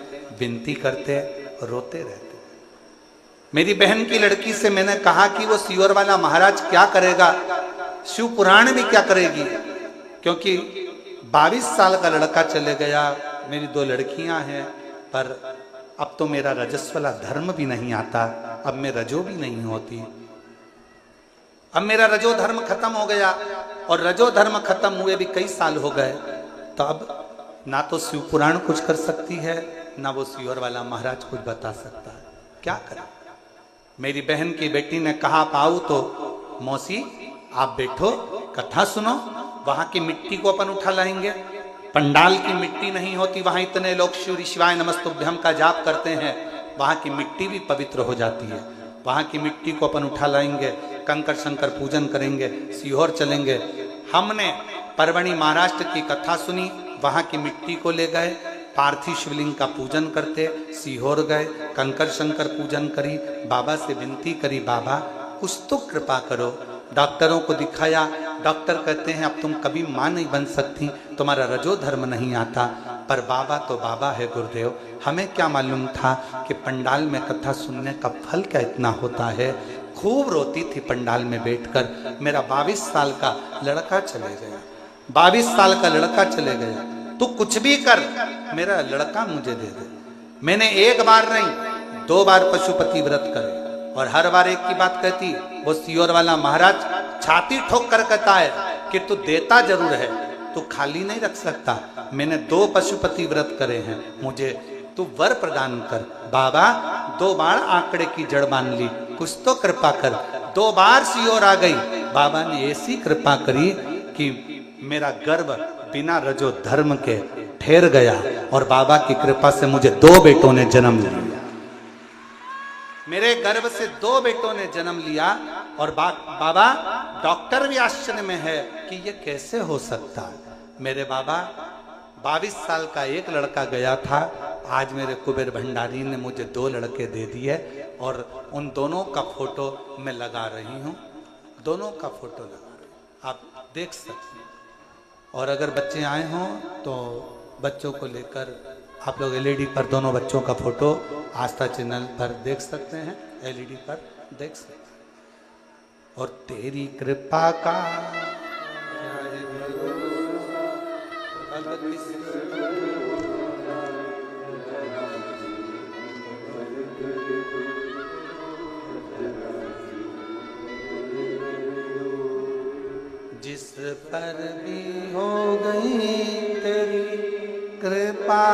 विनती करते, रोते रहते। मेरी बहन की लड़की से मैंने कहा कि वो सीवर वाला महाराज क्या करेगा, शिव पुराण भी क्या करेगी, क्योंकि 22 साल का लड़का चले गया, मेरी 2 लड़कियां हैं, पर अब तो मेरा रजस्वला धर्म भी नहीं आता, अब मैं रजो भी नहीं होती, अब मेरा रजो धर्म खत्म हो गया। और रजो धर्म खत्म हुए भी कई साल हो गए, तो अब ना तो शिव पुराण कुछ कर सकती है, ना वो सीवर वाला महाराज कुछ बता सकता है, क्या करें। मेरी बहन की बेटी ने कहा, पाऊ तो मौसी आप बैठो, कथा सुनो, वहां की मिट्टी को अपन उठा लाएंगे। पंडाल की मिट्टी नहीं होती, वहां इतने लोग शिव शिवाय नमस्तुभ्यम का जाप करते हैं, वहां की मिट्टी भी पवित्र हो जाती है। वहां की मिट्टी को अपन उठा लाएंगे, कंकर शंकर पूजन करेंगे, सीहोर चलेंगे। हमने परभणी महाराष्ट्र की कथा सुनी, वहां की मिट्टी को ले गए, पार्थिव शिवलिंग का पूजन करते, सीहोर गए, कंकर शंकर पूजन करी, बाबा से विनती करी, बाबा कुछ तो कृपा करो। डॉक्टरों को दिखाया, डॉक्टर कहते हैं अब तुम कभी मां नहीं बन सकती, तुम्हारा रजो धर्म नहीं आता। पर बाबा तो बाबा है गुरुदेव, हमें क्या मालूम था कि पंडाल में कथा सुनने का फल क्या इतना होता है। खूब रोती थी पंडाल में बैठकर। मेरा 22 साल का लड़का चले गया, 22 साल का लड़का चले गया। तू कुछ भी कर, मेरा लड़का मुझे दे दे। मैंने एक बार नहीं 2 बार पशुपति व्रत करे, और हर बार एक की बात कहती। वो सीहोर वाला महाराज छाती ठोक कर कहता है कि तू देता जरूर है, तू खाली नहीं रख सकता। मैंने 2 पशुपति व्रत करे हैं, मुझे तू वर प्रदान कर। बाबा 2 बार आंकड़े की जड़ मान ली, कुछ तो कृपा कर। 2 बार सीहोर आ गई, बाबा ने ऐसी कृपा करी कि मेरा गर्भ बिना रजो धर्म के ठहर गया, और बाबा की कृपा से मुझे 2 बेटों ने जन्म लिया। मेरे गर्भ से 2 बेटों ने जन्म लिया। और बाबा डॉक्टर भी आश्चर्य में है कि ये कैसे हो सकता है। मेरे बाबा 22 साल का एक लड़का गया था, आज मेरे कुबेर भंडारी ने मुझे 2 लड़के दे दिए, और उन दोनों का फोटो मैं लगा रही हूँ, दोनों का फोटो लगा रही हूँ, आप देख सकते हैं। और अगर बच्चे आए हों तो बच्चों को लेकर आप लोग एलईडी पर दोनों बच्चों का फोटो आस्था चैनल पर देख सकते हैं, एलईडी पर देख सकते हैं। और तेरी कृपा का जिस पर भी हो गई तेरी कृपा,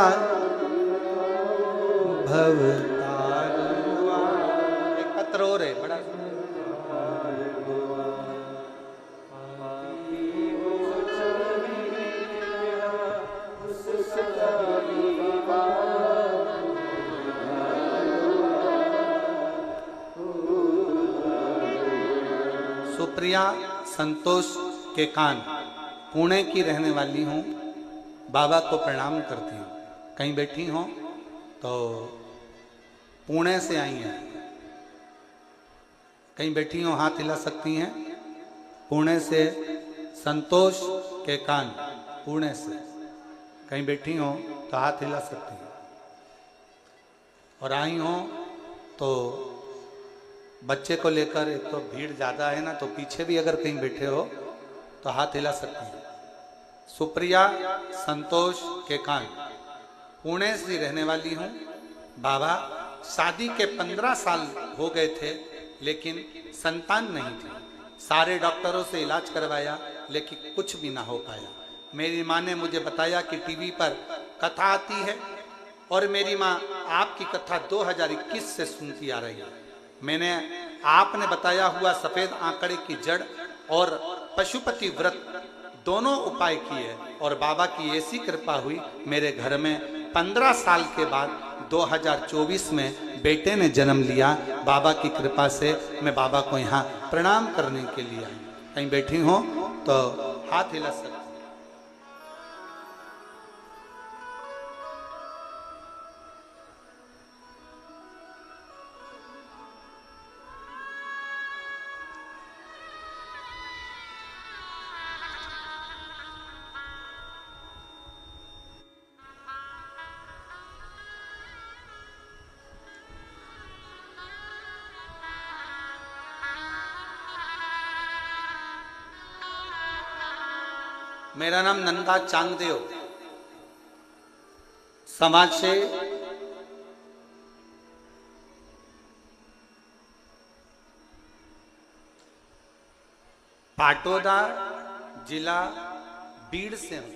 भवतार हुआ। एक पत्र और है बड़ा, सुप्रिया संतोष के कान, पुणे की रहने वाली हूँ, बाबा को प्रणाम करती हूँ। कहीं बैठी हो तो पुणे से आई हैं, कहीं बैठी हो हाथ हिला सकती हैं। पुणे से संतोष के कान, पुणे से कहीं बैठी हो तो हाथ हिला सकती हैं। और आई हो तो बच्चे को लेकर, एक तो भीड़ ज़्यादा है ना, तो पीछे भी अगर कहीं बैठे हो तो हाथ हिला सकती हैं। सुप्रिया संतोष केकान, पुणे से रहने वाली हूँ। बाबा, शादी के 15 साल हो गए थे लेकिन संतान नहीं थी। सारे डॉक्टरों से इलाज करवाया लेकिन कुछ भी ना हो पाया। मेरी माँ ने मुझे बताया कि टीवी पर कथा आती है और मेरी माँ आपकी कथा 2021 से सुनती आ रही है। मैंने आपने बताया हुआ सफेद आंकड़े की जड़ और पशुपति व्रत दोनों उपाय किए और बाबा की ऐसी कृपा हुई, मेरे घर में 15 साल के बाद 2024 में बेटे ने जन्म लिया। बाबा की कृपा से मैं बाबा को यहाँ प्रणाम करने के लिए आई। कहीं बैठी हो तो हाथ हिला सकते। मेरा नाम नंदा चांगदेव, समाज से पाटोदा, जिला बीड़ से हूं।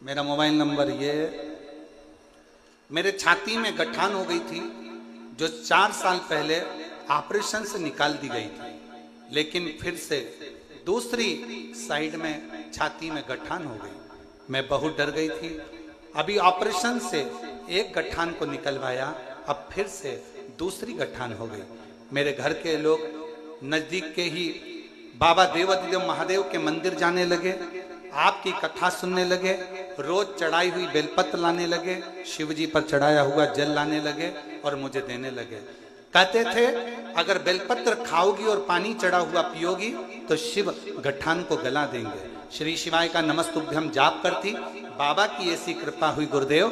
मेरा मोबाइल नंबर ये है। मेरे छाती में गठान हो गई थी जो 4 साल पहले ऑपरेशन से निकाल दी गई थी, लेकिन फिर से दूसरी साइड में छाती में गठान हो गई। मैं बहुत डर गई थी। अभी ऑपरेशन से एक गठान को निकलवाया, अब फिर से दूसरी गठान हो गई। मेरे घर के लोग नजदीक के ही बाबा देवाधिदेव महादेव के मंदिर जाने लगे, आपकी कथा सुनने लगे, रोज चढ़ाई हुई बेलपत्र लाने लगे, शिव जी पर चढ़ाया हुआ जल लाने लगे और मुझे देने लगे। कहते थे अगर बेलपत्र खाओगी और पानी चढ़ा हुआ पियोगी तो शिव गठान को गला देंगे। श्री शिवाय का नमस्तुभ्यम जाप करती। बाबा की ऐसी कृपा हुई गुरुदेव,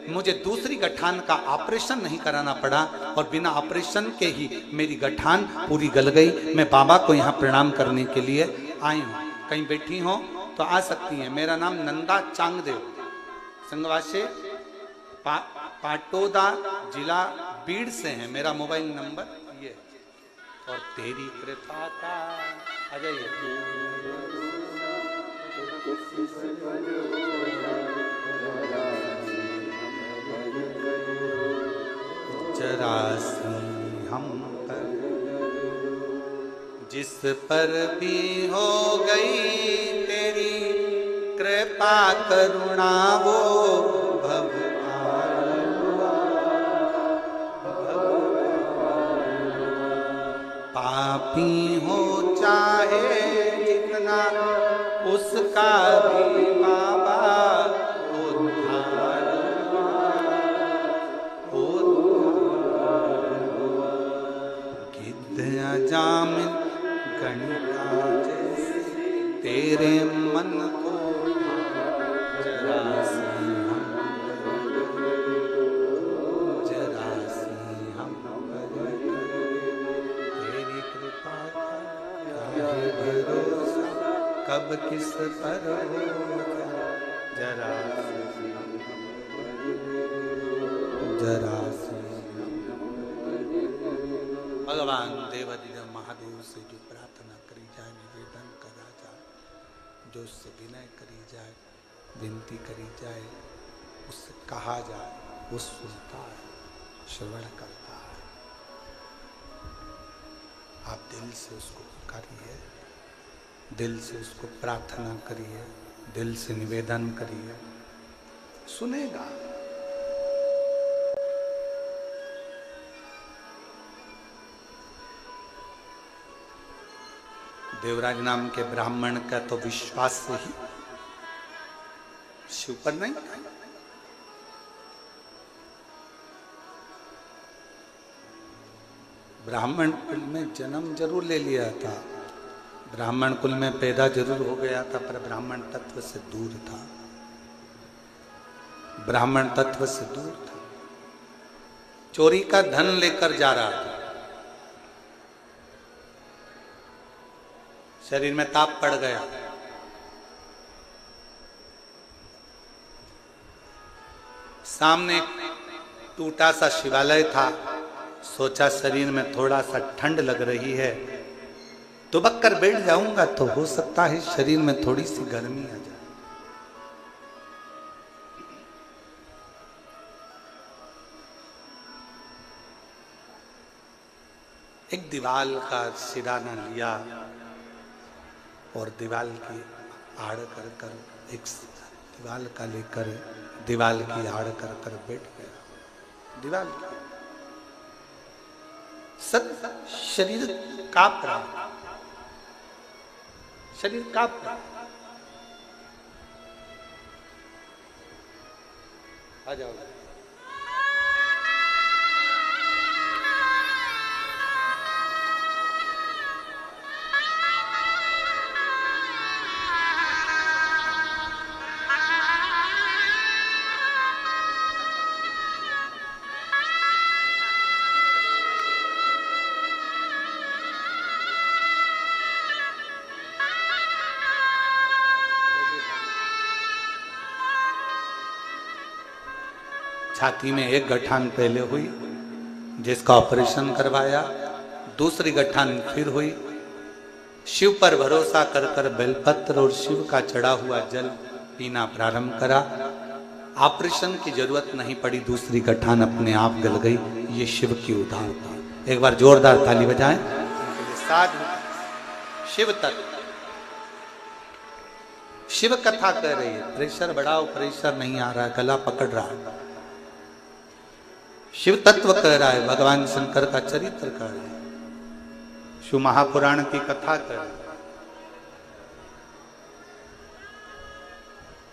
मुझे दूसरी गठान का ऑपरेशन नहीं कराना पड़ा और बिना ऑपरेशन के ही मेरी गठान पूरी गल गई। मैं बाबा को यहाँ प्रणाम करने के लिए आई हूँ। कहीं बैठी हो तो आ सकती हैं। मेरा नाम नंदा चांगदेव, संगवासे पाटोदा, जिला बीड़ से है। मेरा मोबाइल नंबर ये और तेरी कृपा का आ जाइए। जरासी हम पर जिस पर भी हो गई तेरी कृपा करुणा वो भव पापी हो चाहे जितना उसका भी बाबा उद्धार गिद्ध अजामिल गणिका जैसे तेरे मन को जरासी हम तेरी कृपा का भरोसा कब किस पर हो जरासी भगवान देवाधिदेव महादेव से जो प्रार्थना करी जाए, निवेदन करा जाए, जो उससे विनय करी जाए, विनती करी जाए, उससे कहा जाए, वो सुनता है, श्रवण करता है। आप दिल से उसको पुकारिए, दिल से उसको प्रार्थना करिए, दिल से निवेदन करिए, सुनेगा। देवराज नाम के ब्राह्मण का तो विश्वास से ही शिव पर नहीं। ब्राह्मण कुल में जन्म जरूर ले लिया था, ब्राह्मण कुल में पैदा जरूर हो गया था, पर ब्राह्मण तत्व से दूर था। ब्राह्मण तत्व से दूर था। चोरी का धन लेकर जा रहा था। शरीर में ताप पड़ गया। सामने टूटा सा शिवालय था। सोचा शरीर में थोड़ा सा ठंड लग रही है, दुबक कर बैठ जाऊंगा तो हो सकता है शरीर में थोड़ी सी गर्मी आ जाए। एक दीवाल का सिराना लिया और दीवाल की आड़ कर कर एक दीवाल का लेकर दीवाल की आड़ कर कर बैठ गया। दीवाल की सब शरीर कांप रहा, शरीर कांप रहा। आ जाओ। छाती में एक गठान पहले हुई जिसका ऑपरेशन करवाया, दूसरी गठान फिर हुई। शिव पर भरोसा कर कर बेलपत्र और शिव का चढ़ा हुआ जल पीना प्रारंभ करा। ऑपरेशन की जरूरत नहीं पड़ी, दूसरी गठान अपने आप गल गई। ये शिव की उदारता। एक बार जोरदार ताली बजाएं। साधु शिव तत्व, शिव कथा कर रही है। प्रेशर बढ़ाओ, प्रेशर नहीं आ रहा है, गला पकड़ रहा है। शिव तत्व कह रहा है, भगवान शंकर का चरित्र कह रहा है, शिव महापुराण की कथा कर रहा है।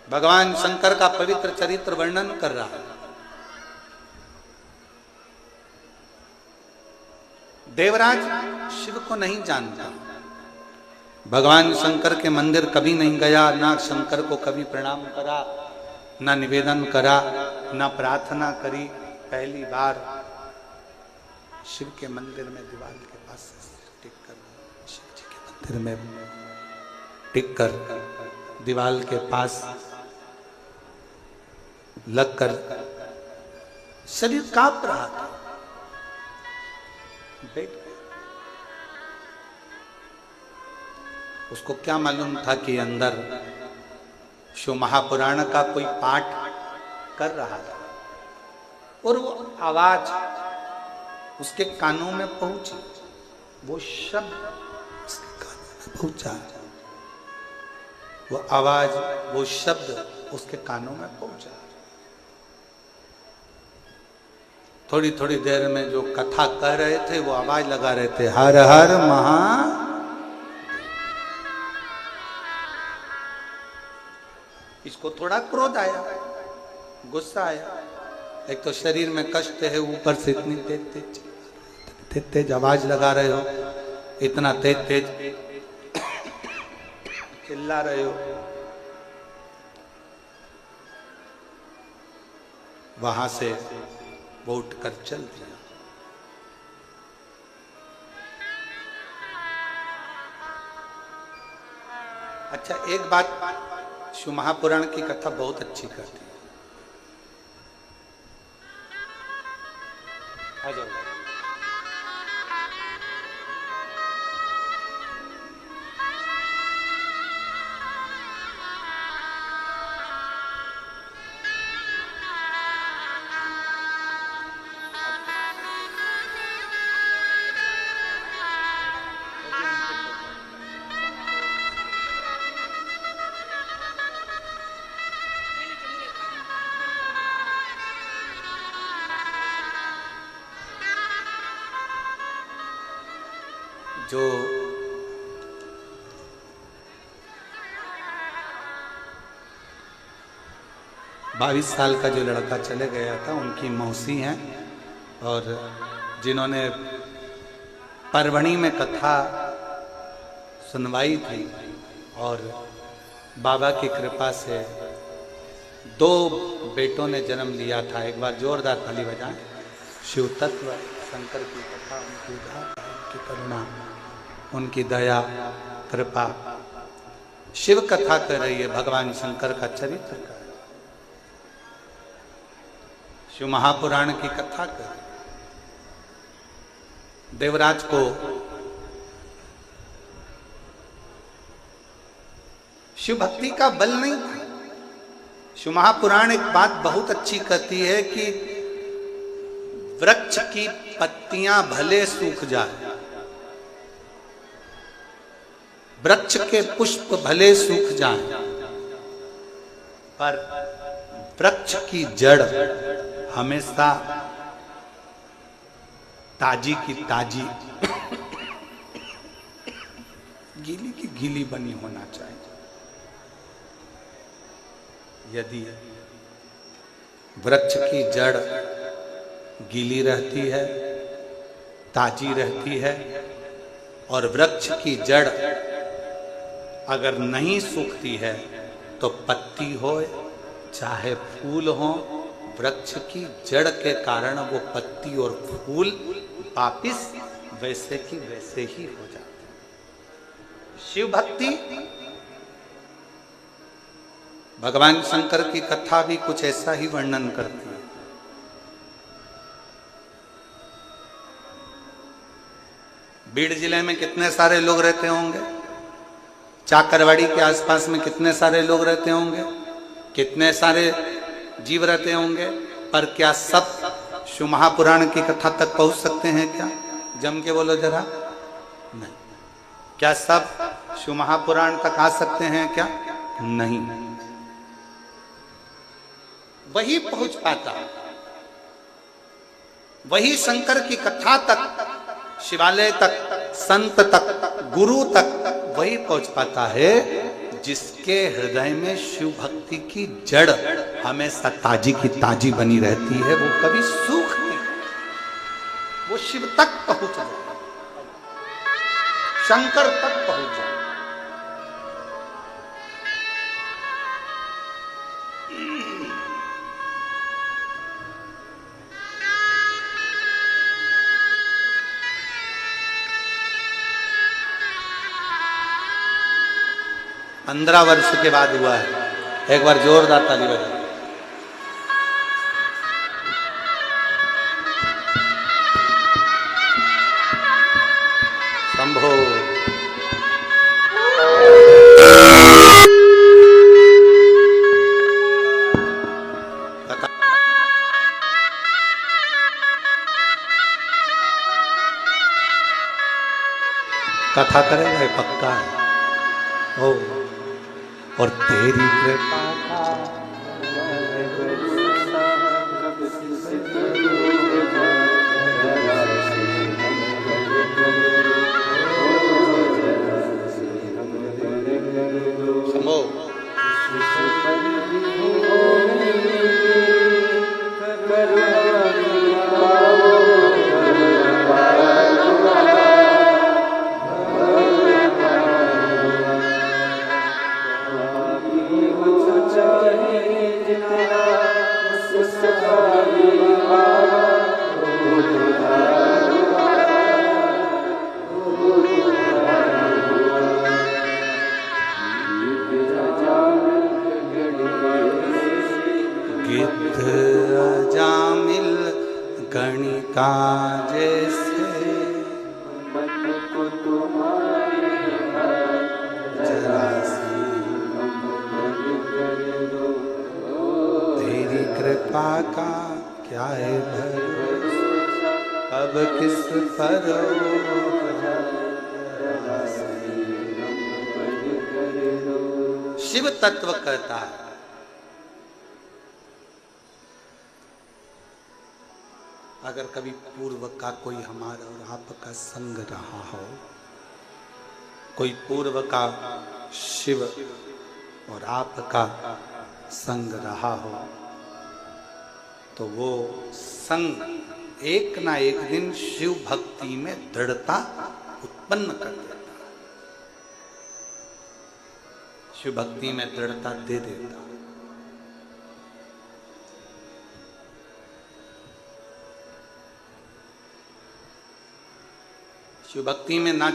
भगवान शंकर का पवित्र चरित्र वर्णन कर रहा है। देवराज शिव को नहीं जानता, भगवान शंकर के मंदिर कभी नहीं गया, ना शंकर को कभी प्रणाम करा, ना निवेदन करा, ना प्रार्थना करी। पहली बार शिव के मंदिर में दीवार के पास टिक कर, शिव जी के मंदिर में टिक कर दीवार के पास लगकर शरीर कांप रहा था। बैठ गया। उसको क्या मालूम था कि अंदर शिव महापुराण का कोई पाठ कर रहा था और वो आवाज उसके कानों में पहुंची, वो शब्द उसके कानों में पहुंचा, वो आवाज, वो शब्द उसके कानों में पहुंचा। थोड़ी थोड़ी देर में जो कथा कह रहे थे वो आवाज लगा रहे थे, हर हर महा। इसको थोड़ा क्रोध आया, गुस्सा आया। एक तो शरीर में कष्ट है, ऊपर से इतनी तेज तेज आवाज लगा रहे हो, इतना तेज तेज चिल्ला रहे हो। वहां से वो उठकर चल दिया। अच्छा, एक बात शिव महापुराण की कथा बहुत अच्छी करती है। आ जाओ। जो बाईस साल का जो लड़का चले गया था, उनकी मौसी हैं और जिन्होंने परवणी में कथा सुनवाई थी और बाबा की कृपा से 2 बेटों ने जन्म लिया था। एक बार जोरदार ताली बजाएं। शिव तत्व शंकर की कथा, उनकी उदारता, उनकी करुणा, उनकी दया कृपा। शिव कथा कर रही है, भगवान शंकर का चरित्र कर रही है, शिव महापुराण की कथा कर रही है। देवराज को शिव भक्ति का बल नहीं था। शिव महापुराण एक बात बहुत अच्छी कहती है कि वृक्ष की पत्तियां भले सूख जाए, वृक्ष के पुष्प भले सूख जाएं, पर वृक्ष की जड़ हमेशा ताजी की ताजी, गीली की गीली बनी होना चाहिए। यदि वृक्ष की जड़ गीली रहती है, ताजी रहती है, और वृक्ष की जड़ अगर नहीं सूखती है तो पत्ती हो चाहे फूल हो, वृक्ष की जड़ के कारण वो पत्ती और फूल वापिस वैसे की वैसे ही हो जाते हैं। शिव भक्ति, भगवान शंकर की कथा भी कुछ ऐसा ही वर्णन करती है। बीड़ जिले में कितने सारे लोग रहते होंगे, चाकरवाड़ी के आसपास में कितने सारे लोग रहते होंगे, कितने सारे जीव रहते होंगे, पर क्या सब शिव महापुराण की कथा तक पहुंच सकते हैं क्या? जम के बोलो जरा। नहीं। क्या सब शिव महापुराण तक आ सकते हैं क्या? नहीं। वही पहुंच पाता, वही शंकर की कथा तक, शिवालय तक, संत तक, गुरु तक वही पहुंच पाता है जिसके हृदय में शिव भक्ति की जड़ हमेशा ताजी की ताजी बनी रहती है, वो कभी सूख नहीं, वो शिव तक पहुंच जाए, शंकर तक पहुंच जाए। 15 वर्ष के बाद हुआ है। एक बार जोरदार ताली बजाओ। शंभो। कथा करेगा पक्का है। ओ और तेरी कृपा गणिका जैसे तेरी कृपा का क्या है भरोसा, अब किस पर शिव तत्व कहता है। अगर कभी पूर्व का कोई हमारा और आपका संग रहा हो, कोई पूर्व का शिव और आपका संग रहा हो, तो वो संग एक ना एक दिन शिव भक्ति में दृढ़ता उत्पन्न कर देता है, शिव भक्ति में दृढ़ता दे देता है। शिव भक्ति में ना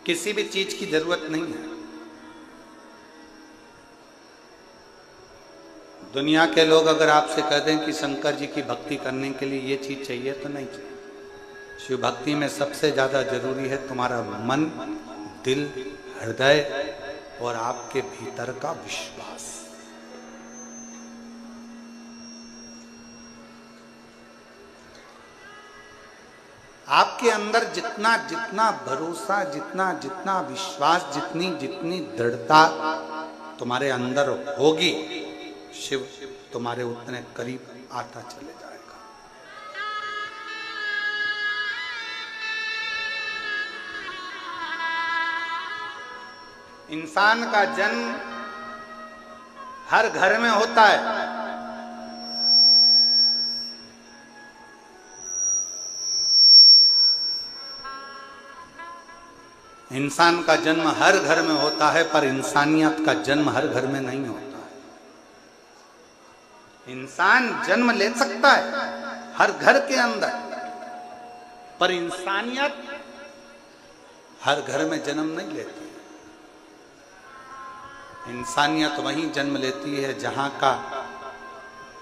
किसी भी चीज की जरूरत नहीं है। दुनिया के लोग अगर आपसे कह दें कि शंकर जी की भक्ति करने के लिए ये चीज चाहिए, तो नहीं चाहिए। शिव भक्ति में सबसे ज्यादा जरूरी है तुम्हारा मन, दिल, हृदय और आपके भीतर का विश्वास। आपके अंदर जितना जितना भरोसा, जितना जितना विश्वास, जितनी जितनी दृढ़ता तुम्हारे अंदर होगी, शिव तुम्हारे उतने करीब आता चले जाएगा। इंसान का जन्म हर घर में होता है। इंसान का जन्म हर घर में होता है, पर इंसानियत का जन्म हर घर में नहीं होता है। इंसान जन्म ले सकता है हर घर के अंदर, पर इंसानियत हर घर में जन्म नहीं लेती। इंसानियत वहीं जन्म लेती है जहां का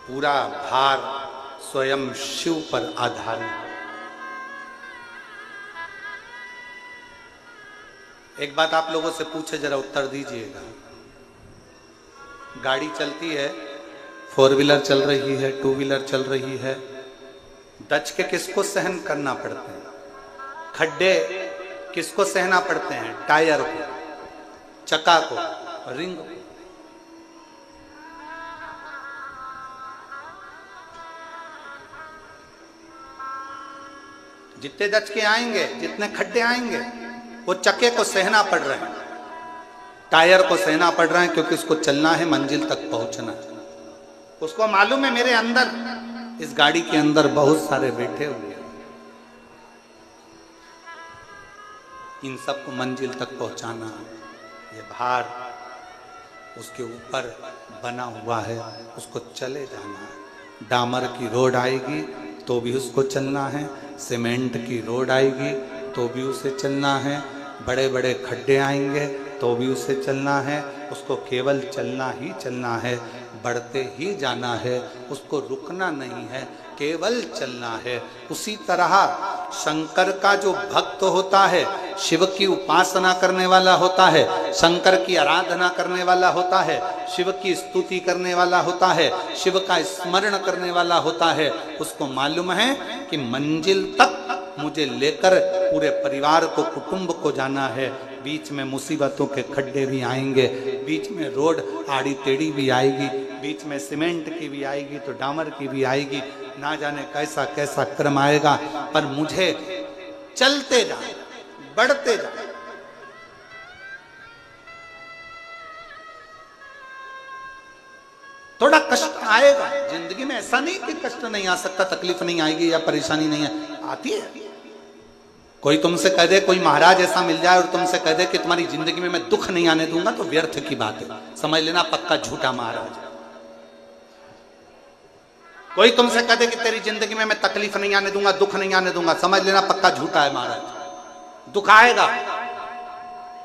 पूरा भार स्वयं शिव पर आधारित है। एक बात आप लोगों से पूछे, जरा उत्तर दीजिएगा। गाड़ी चलती है, 4 व्हीलर चल रही है, 2 व्हीलर चल रही है, दचके किसको सहन करना पड़ते हैं? खड्डे किसको सहना पड़ते हैं? टायर को, चक्का को, रिंग को। जितने दचके आएंगे, जितने खड्डे आएंगे, वो चक्के को सहना पड़ रहे हैं, टायर को सहना पड़ रहा है, क्योंकि उसको चलना है, मंजिल तक पहुंचना है। उसको मालूम है मेरे अंदर, इस गाड़ी के अंदर बहुत सारे बैठे हुए हैं, इन सबको मंजिल तक पहुंचाना है। ये भार उसके ऊपर बना हुआ है, उसको चले जाना है। डामर की रोड आएगी तो भी उसको चलना है, सीमेंट की रोड आएगी तो भी उसे चलना है, बड़े बड़े खड्डे आएंगे तो भी उसे चलना है। उसको केवल चलना ही चलना है, बढ़ते ही जाना है, उसको रुकना नहीं है, केवल चलना है। उसी तरह शंकर का जो भक्त होता है, शिव की उपासना करने वाला होता है, शंकर की आराधना करने वाला होता है, शिव की स्तुति करने वाला होता है, शिव का स्मरण करने वाला होता है, उसको मालूम है कि मंजिल तक मुझे लेकर पूरे परिवार को, कुटुंब को जाना है। बीच में मुसीबतों के खड्डे भी आएंगे, बीच में रोड आड़ी टेढ़ी भी आएगी, बीच में सीमेंट की भी आएगी तो डामर की भी आएगी, ना जाने कैसा कैसा क्रम आएगा, पर मुझे चलते जाए, बढ़ते जाए। थोड़ा कष्ट आएगा जिंदगी में, ऐसा नहीं कि कष्ट नहीं आ सकता, तकलीफ नहीं आएगी या परेशानी नहीं आती है। कोई तुमसे कह दे, कोई महाराज ऐसा मिल जाए और तुमसे कह दे कि तुम्हारी जिंदगी में मैं दुख नहीं आने दूंगा, तो व्यर्थ की बात है, समझ लेना पक्का झूठा महाराज। कोई तुमसे कह दे कि तेरी जिंदगी में मैं तकलीफ नहीं आने दूंगा, दुख नहीं आने दूंगा, समझ लेना पक्का झूठा है महाराज। दुख आएगा।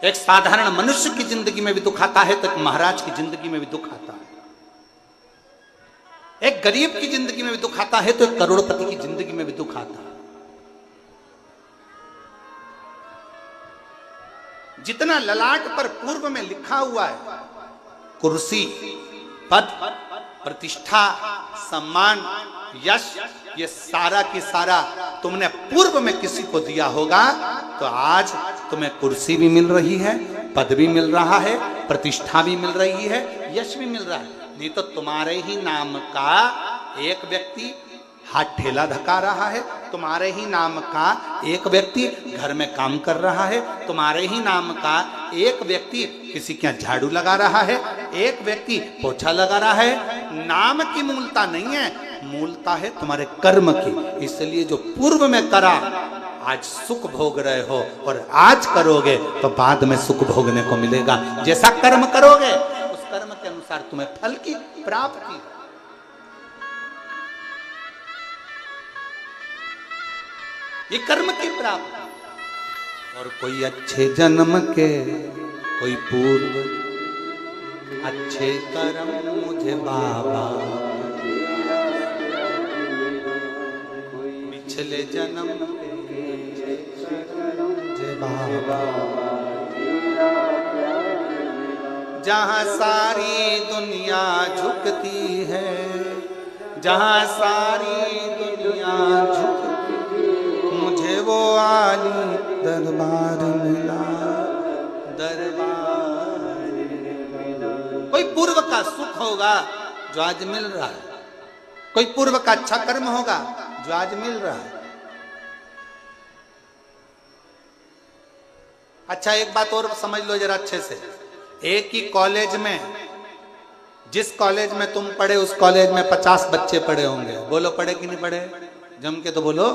एक साधारण मनुष्य की जिंदगी में भी दुख आता है, तो एक महाराज की जिंदगी में भी दुख आता है। एक गरीब की जिंदगी में भी दुख आता है, तो एक करोड़पति की जिंदगी में भी दुख आता है। जितना ललाट पर पूर्व में लिखा हुआ है, कुर्सी, पद, प्रतिष्ठा, सम्मान, यश, ये सारा की सारा तुमने पूर्व में किसी को दिया होगा, तो आज तुम्हें कुर्सी भी मिल रही है, पद भी मिल रहा है, प्रतिष्ठा भी मिल रही है, यश भी मिल रहा है। नहीं तो तुम्हारे ही नाम का एक व्यक्ति हाथ ठेला धका रहा है, तुम्हारे ही नाम का एक व्यक्ति घर में काम कर रहा है, तुम्हारे ही नाम का एक व्यक्ति किसी के यहाँ झाड़ू लगा रहा है, एक व्यक्ति पोछा लगा रहा है। नाम की मूलता नहीं है, मूलता है तुम्हारे कर्म की। इसलिए जो पूर्व में करा, आज सुख भोग रहे हो, और आज करोगे तो बाद में सुख भोगने को मिलेगा। जैसा कर्म करोगे उस कर्म के अनुसार तुम्हें फल की प्राप्ति। ये कर्म की प्राप्ति। और कोई अच्छे जन्म के, कोई पूर्व अच्छे कर्म मुझे बाबा, पिछले जन्म के मुझे बाबा। जहाँ सारी दुनिया झुकती है, जहाँ सारी दुनिया झुकती, मुझे वो आली दरबार मिला, दरबार। कोई पूर्व का सुख होगा जो आज मिल रहा है, कोई पूर्व का अच्छा कर्म होगा जो आज मिल रहा है। अच्छा, एक बात और समझ लो जरा अच्छे से। एक ही कॉलेज में, जिस कॉलेज में तुम पढ़े उस कॉलेज में 50 बच्चे पढ़े होंगे। बोलो पढ़े कि नहीं पढ़े, जम के तो बोलो।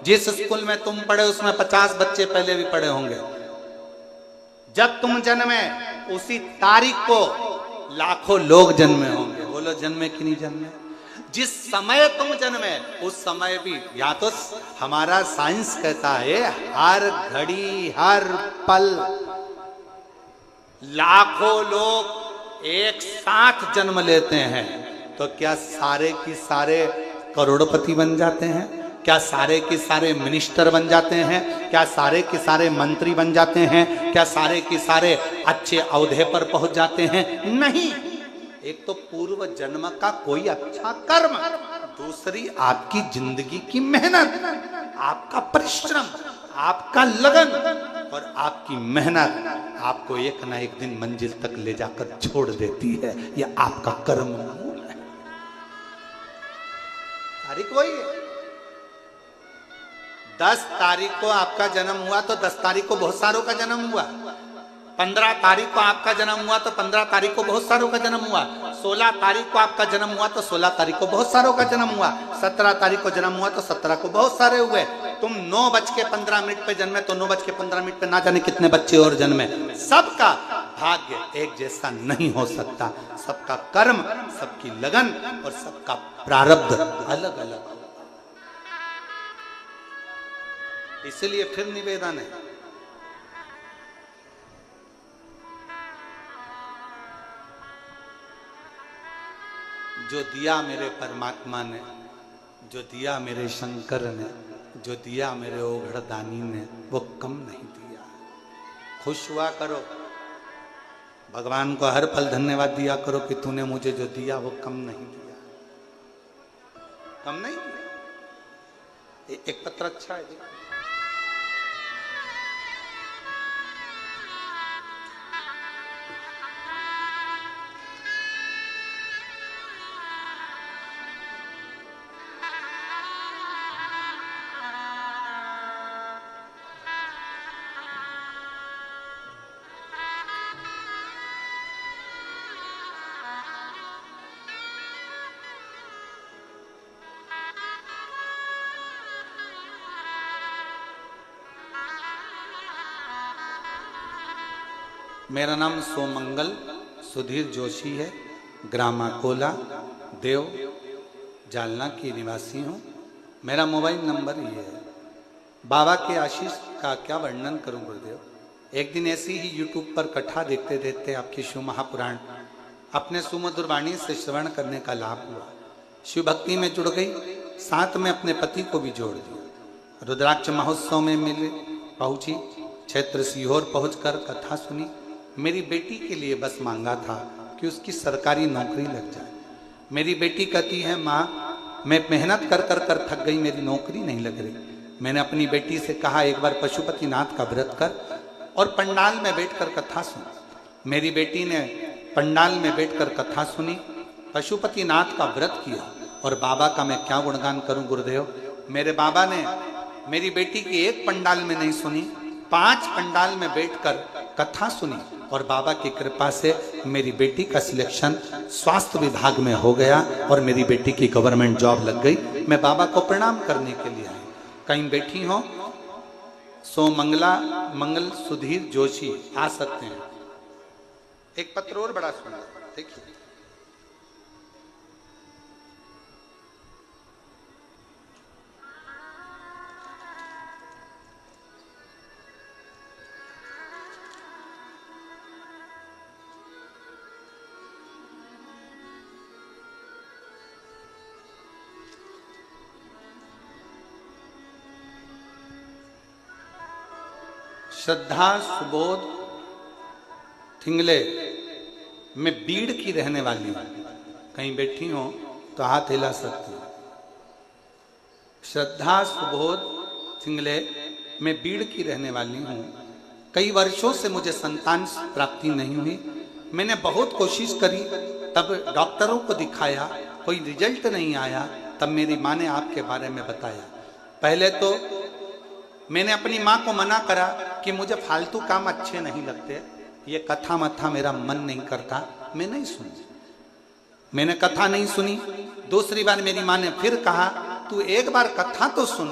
जिस स्कूल में तुम पढ़े उसमें 50 बच्चे पहले भी पढ़े होंगे। जब तुम जन्मे उसी तारीख को लाखों लोग जन्मे होंगे। बोलो जन्मे कि नहीं जन्मे। जिस समय तुम जन्मे उस समय भी, या तो हमारा साइंस कहता है हर घड़ी हर पल लाखों लोग एक साथ जन्म लेते हैं, तो क्या सारे की सारे करोड़पति बन जाते हैं? क्या सारे के सारे मिनिस्टर बन जाते हैं? क्या सारे के सारे मंत्री बन जाते हैं? क्या सारे के सारे अच्छे औहदे पर पहुंच जाते हैं? नहीं। एक तो पूर्व जन्म का कोई अच्छा कर्म, दूसरी आपकी जिंदगी की मेहनत, आपका परिश्रम, आपका लगन और आपकी मेहनत आपको एक ना एक दिन मंजिल तक ले जाकर छोड़ देती है। यह आपका कर्म मूल है। तारीख वही है। 10 तारीख को आपका जन्म हुआ तो 10 तारीख को बहुत सारों का जन्म हुआ। 15 तारीख को आपका जन्म हुआ तो 15 तारीख को बहुत सारों का जन्म हुआ। 16 तारीख को आपका जन्म हुआ तो 16 तारीख को बहुत सारों का जन्म हुआ। 17 तारीख को जन्म हुआ तो 17 को बहुत सारे हुए। तुम 9:15 पे जन्मे तो 9:15 पे ना जाने कितने बच्चे और जन्मे। सबका भाग्य एक जैसा नहीं हो सकता। सबका कर्म, सबकी लगन और सबका प्रारब्ध अलग अलग। इसलिए फिर निवेदन है, जो दिया मेरे परमात्मा ने, जो दिया मेरे शंकर ने, जो दिया मेरे ओघड़दानी ने, वो कम नहीं दिया। खुश हुआ करो, भगवान को हर पल धन्यवाद दिया करो कि तूने मुझे जो दिया वो कम नहीं दिया, कम नहीं दिया। एक पत्र अच्छा है। मेरा नाम सोमंगल सुधीर जोशी है, ग्राम अकोला, देव, जालना की निवासी हूँ। मेरा मोबाइल नंबर ये है। बाबा के आशीष का क्या वर्णन करूं गुरुदेव। एक दिन ऐसी ही यूट्यूब पर कथा देखते देखते आपकी शिव महापुराण अपने सुमधुर वाणी से श्रवण करने का लाभ हुआ। शिव भक्ति में जुड़ गई, साथ में अपने पति को भी जोड़ दिया। रुद्राक्ष महोत्सव में मिले पहुंची, क्षेत्र सीहोर पहुंचकर कथा सुनी। मेरी बेटी के लिए बस मांगा था कि उसकी सरकारी नौकरी लग जाए। मेरी बेटी कहती है, माँ मैं मेहनत कर कर कर थक गई, मेरी नौकरी नहीं लग रही। मैंने अपनी बेटी से कहा एक बार पशुपतिनाथ का व्रत कर और पंडाल में बैठकर कथा सुन। मेरी बेटी ने पंडाल में बैठकर कथा सुनी, पशुपतिनाथ का व्रत किया। और बाबा का मैं क्या गुणगान करूं गुरुदेव। मेरे बाबा ने मेरी बेटी की एक पंडाल में नहीं सुनी, 5 पंडाल में बैठकर कथा सुनी। और बाबा की कृपा से मेरी बेटी का सिलेक्शन स्वास्थ्य विभाग में हो गया और मेरी बेटी की गवर्नमेंट जॉब लग गई। मैं बाबा को प्रणाम करने के लिए आई। कहीं बैठी हो सोमंगला मंगल सुधीर जोशी आ सकते हैं। एक पत्र और बड़ा सुंदर देखिए। श्रद्धा सुबोध थिंगले, मैं बीड़ की रहने वाली हूं। कहीं बैठी हो तो हाथ हिला सकती हूं। श्रद्धा सुबोध थिंगले, मैं बीड़ की रहने वाली हूं। कई वर्षों से मुझे संतान प्राप्ति नहीं हुई। मैंने बहुत कोशिश करी, तब डॉक्टरों को दिखाया, कोई रिजल्ट नहीं आया। तब मेरी माँ ने आपके बारे में बताया। पहले तो मैंने अपनी माँ को मना करा कि मुझे फालतू काम अच्छे नहीं लगते, ये कथा मथा मेरा मन नहीं करता, मैं नहीं सुनी। मैंने कथा नहीं सुनी। दूसरी बार मेरी माँ ने फिर कहा तू एक बार कथा तो सुन।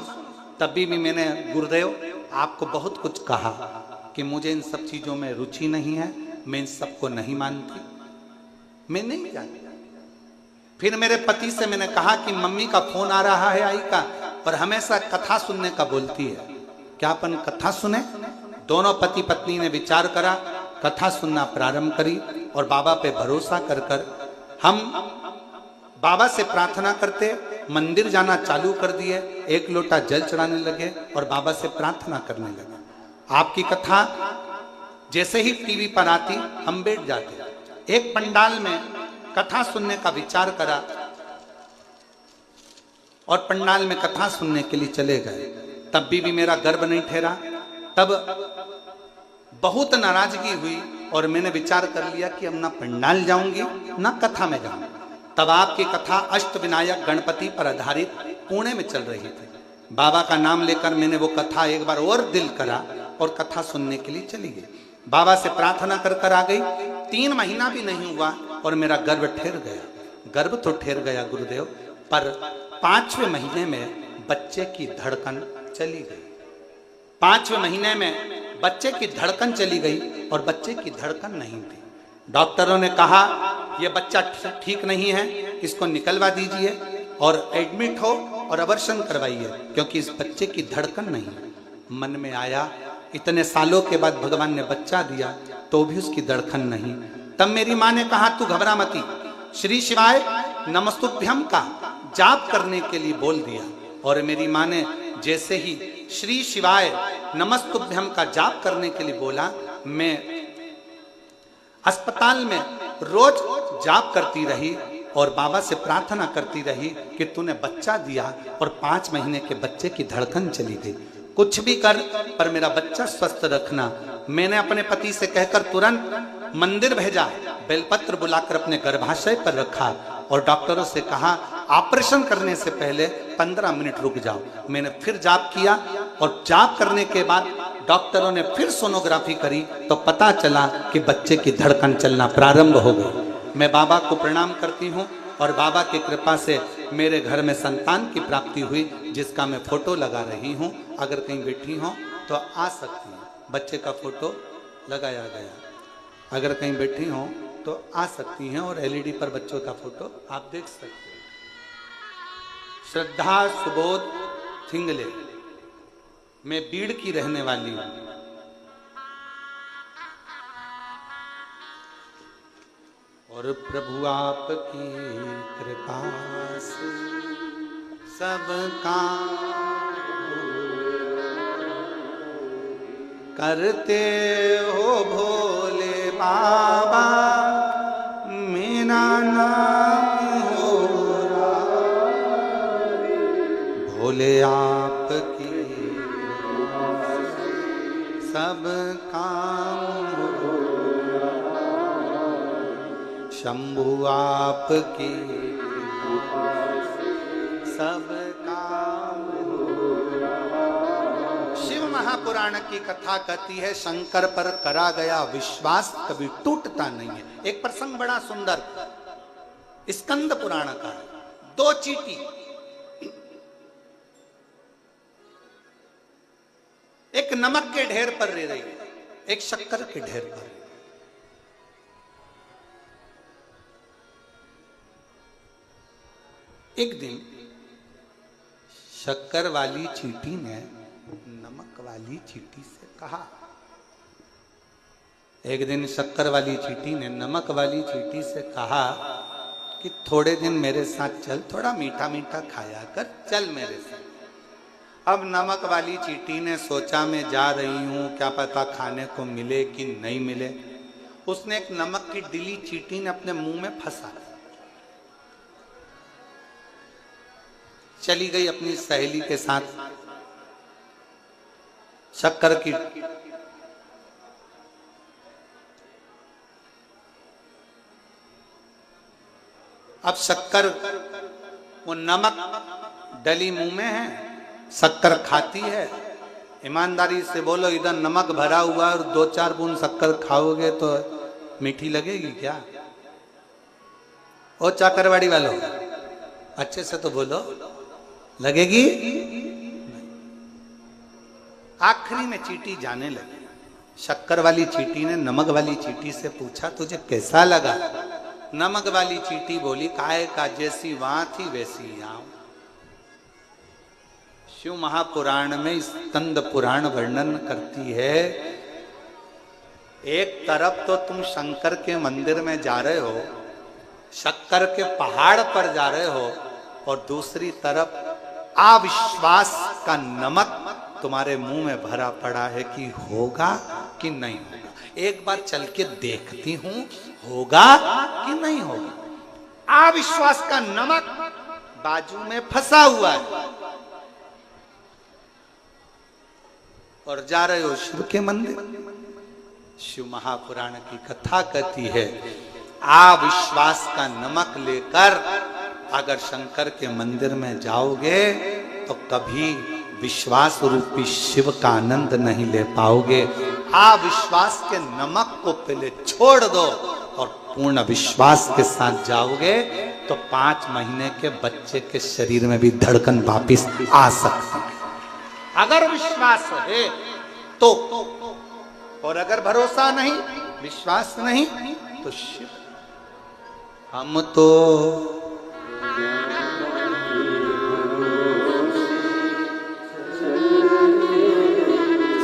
तभी भी मैंने गुरुदेव आपको बहुत कुछ कहा कि मुझे इन सब चीजों में रुचि नहीं है, मैं इन सबको नहीं मानती, मैं नहीं जानती। फिर मेरे पति से मैंने कहा कि मम्मी का फोन आ रहा है आई का, और हमेशा कथा सुनने का बोलती है, क्या अपन कथा सुने? दोनों पति पत्नी ने विचार करा, कथा सुनना प्रारंभ करी और बाबा पे भरोसा कर कर हम बाबा से प्रार्थना करते, मंदिर जाना चालू कर दिए, एक लोटा जल चढ़ाने लगे और बाबा से प्रार्थना करने लगे। आपकी कथा जैसे ही टीवी पर आती हम बैठ जाते। एक पंडाल में कथा सुनने का विचार करा और पंडाल में कथा सुनने के लिए चले गए। तब भी मेरा गर्व नहीं ठहरा। तब बहुत नाराजगी हुई और मैंने विचार कर लिया कि अब ना पंडाल जाऊंगी ना कथा में जाऊंगी। तब आपकी कथा अष्टविनायक गणपति पर आधारित पुणे में चल रही थी। बाबा का नाम लेकर मैंने वो कथा एक बार और दिल करा और कथा सुनने के लिए चली गई। बाबा से प्रार्थना कर कर आ गई। 3 महीना भी नहीं हुआ और मेरा गर्व ठहर गया। गर्व तो ठहर गया गुरुदेव, पर 5वें महीने में बच्चे की धड़कन चली गई। 5वें महीने में बच्चे की धड़कन चली गई और बच्चे की धड़कन नहीं थी। डॉक्टरों ने कहा यह बच्चा ठीक नहीं है, इसको निकलवा दीजिए और एडमिट हो और अबॉर्शन करवाइए, क्योंकि इस बच्चे की धड़कन नहीं है। मन में आया इतने सालों के बाद भगवान ने बच्चा दिया तो भी उसकी धड़कन नहीं। तब मेरी माँ ने कहा तू घबरा मती, श्री शिवाय नमस्तुभ्यम का जाप करने के लिए बोल दिया। और मेरी माँ ने जैसे ही श्री शिवाय नमस्तुभ्यम का जाप करने के लिए बोला, मैं अस्पताल में रोज जाप करती रही और बाबा से प्रार्थना करती रही कि तूने बच्चा दिया और 5 महीने के बच्चे की धड़कन चली गई। कुछ भी कर पर मेरा बच्चा स्वस्थ रखना। मैंने अपने पति से कहकर तुरंत मंदिर भेजा, बेलपत्र बुलाकर अपने गर्भाशय पर रखा और डॉक्टरों से कहा ऑपरेशन करने से पहले 15 मिनट रुक जाओ। मैंने फिर जाप किया और जाप करने के बाद डॉक्टरों ने फिर सोनोग्राफी करी तो पता चला कि बच्चे की धड़कन चलना प्रारंभ हो गई। मैं बाबा को प्रणाम करती हूँ और बाबा की कृपा से मेरे घर में संतान की प्राप्ति हुई, जिसका मैं फोटो लगा रही हूँ। अगर कहीं बैठी हो तो आ सकती हैं, बच्चे का फोटो लगाया गया। अगर कहीं बैठी हो तो आ सकती हैं और एलईडी पर बच्चों का फोटो आप देख सकते हैं। श्रद्धा सुबोध थिंगले, मैं बीड़ की रहने वाली हूं। और प्रभु आपकी कृपा से सब काम करते हो भोले बाबा, मेरा नाम हो भोले आपकी सब काम हो, शंभु आपकी सब काम हो। शिव महापुराण की कथा कहती है शंकर पर करा गया विश्वास कभी टूटता नहीं है। एक प्रसंग बड़ा सुंदर स्कंद पुराण का है। 2 चींटी एक नमक के ढेर पर रह रही, एक शक्कर के ढेर पर। एक दिन शक्कर वाली चींटी ने नमक वाली चींटी से कहा, एक दिन शक्कर वाली चींटी ने नमक वाली चींटी से कहा कि थोड़े दिन मेरे साथ चल, थोड़ा मीठा मीठा खाया कर, चल मेरे साथ। अब नमक वाली चींटी ने सोचा मैं जा रही हूं, क्या पता खाने को मिले कि नहीं मिले। उसने एक नमक की डिली चींटी ने अपने मुंह में फंसा, चली गई अपनी सहेली के साथ शक्कर की अब शक्कर, वो नमक डली मुंह में है, शक्कर खाती है। ईमानदारी से बोलो, इधर नमक भरा हुआ और 2-4 बूंद शक्कर खाओगे तो मीठी लगेगी क्या? ओ चाकरवाड़ी वालों, अच्छे से तो बोलो, लगेगी? आखिरी में चींटी जाने लगी। शक्कर वाली चींटी ने नमक वाली चींटी से पूछा, तुझे कैसा लगा? नमक वाली चींटी बोली, काय का जैसी वहां थी वैसी यहां। शिव महापुराण में स्कंद पुराण वर्णन करती है, एक तरफ तो तुम शंकर के मंदिर में जा रहे हो, शक्कर के पहाड़ पर जा रहे हो, और दूसरी तरफ अविश्वास का नमक तुम्हारे मुंह में भरा पड़ा है कि होगा कि नहीं होगा। एक बार चल के देखती हूं, होगा कि नहीं होगा। अविश्वास का नमक बाजू में फंसा हुआ है और जा रहे हो शिव के मंदिर। शिव महापुराण की कथा कहती है, अविश्वास का नमक लेकर अगर शंकर के मंदिर में जाओगे तो कभी विश्वास रूपी शिव का आनंद नहीं ले पाओगे। अविश्वास के नमक को पहले छोड़ दो और पूर्ण विश्वास के साथ जाओगे तो 5 महीने के बच्चे के शरीर में भी धड़कन वापिस आ सकती है, अगर विश्वास है तो। और अगर भरोसा नहीं, विश्वास नहीं, तो शिव। हम तो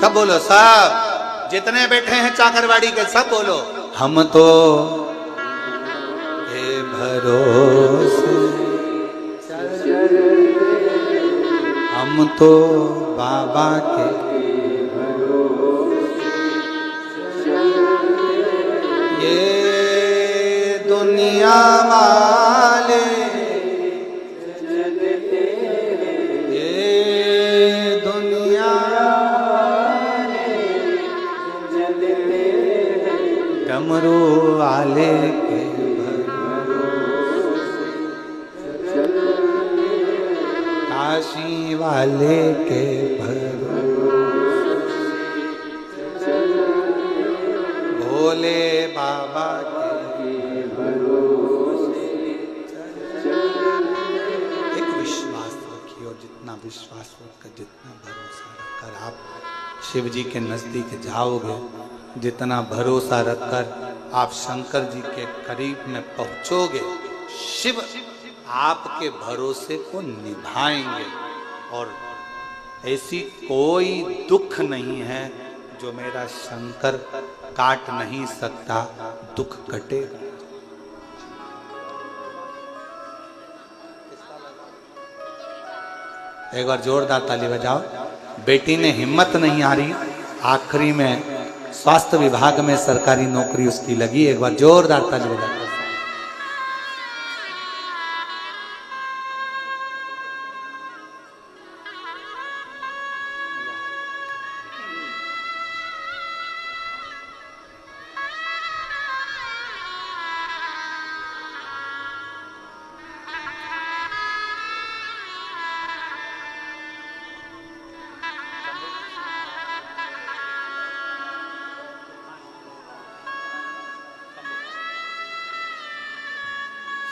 सब बोलो, सब जितने बैठे हैं चाकरवाड़ी के सब बोलो, हम तो हे भरोसे, हम तो बाबा के ये दुनिया वाले, ये दुनिया डमरू वाले के काशी वाले के भोले बाबा के भरोसे। एक विश्वास रखिए, और जितना विश्वास रखकर, जितना भरोसा रखकर आप शिव जी के नजदीक जाओगे, जितना भरोसा रखकर आप शंकर जी के करीब में पहुंचोगे, शिव आपके भरोसे को निभाएंगे। और ऐसी कोई दुख नहीं है जो मेरा शंकर काट नहीं सकता, दुख कटेगा। एक बार जोरदार ताली बजाओ। बेटी ने हिम्मत नहीं आ रही, आखिरी में स्वास्थ्य विभाग में सरकारी नौकरी उसकी लगी। एक बार जोरदार ताली बजाओ।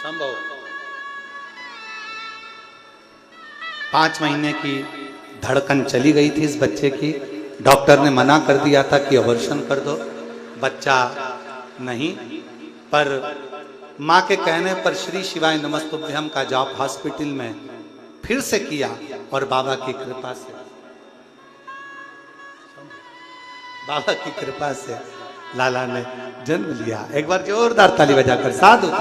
संभव 5 महीने की धड़कन चली गई थी इस बच्चे की। डॉक्टर ने मना कर दिया था कि अबॉर्शन कर दो, बच्चा नहीं। पर माँ के कहने पर श्री शिवाय नमस्तुभ्यम का जॉब हॉस्पिटल में फिर से किया और बाबा की कृपा से लाला ने जन्म लिया। एक बार जोरदार ताली बजाकर साधु।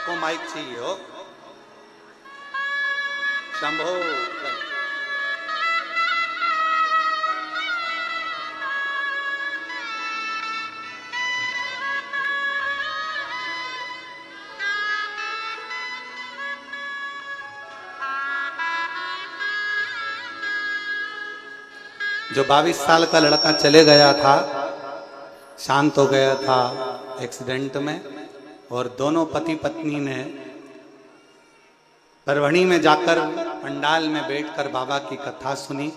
को माइक चाहिए हो। शंभो जो 22 साल का लड़का चले गया था, शांत हो गया था एक्सीडेंट में, और दोनों पति पत्नी ने परवणी में जाकर पंडाल में बैठकर बाबा की कथा सुनी।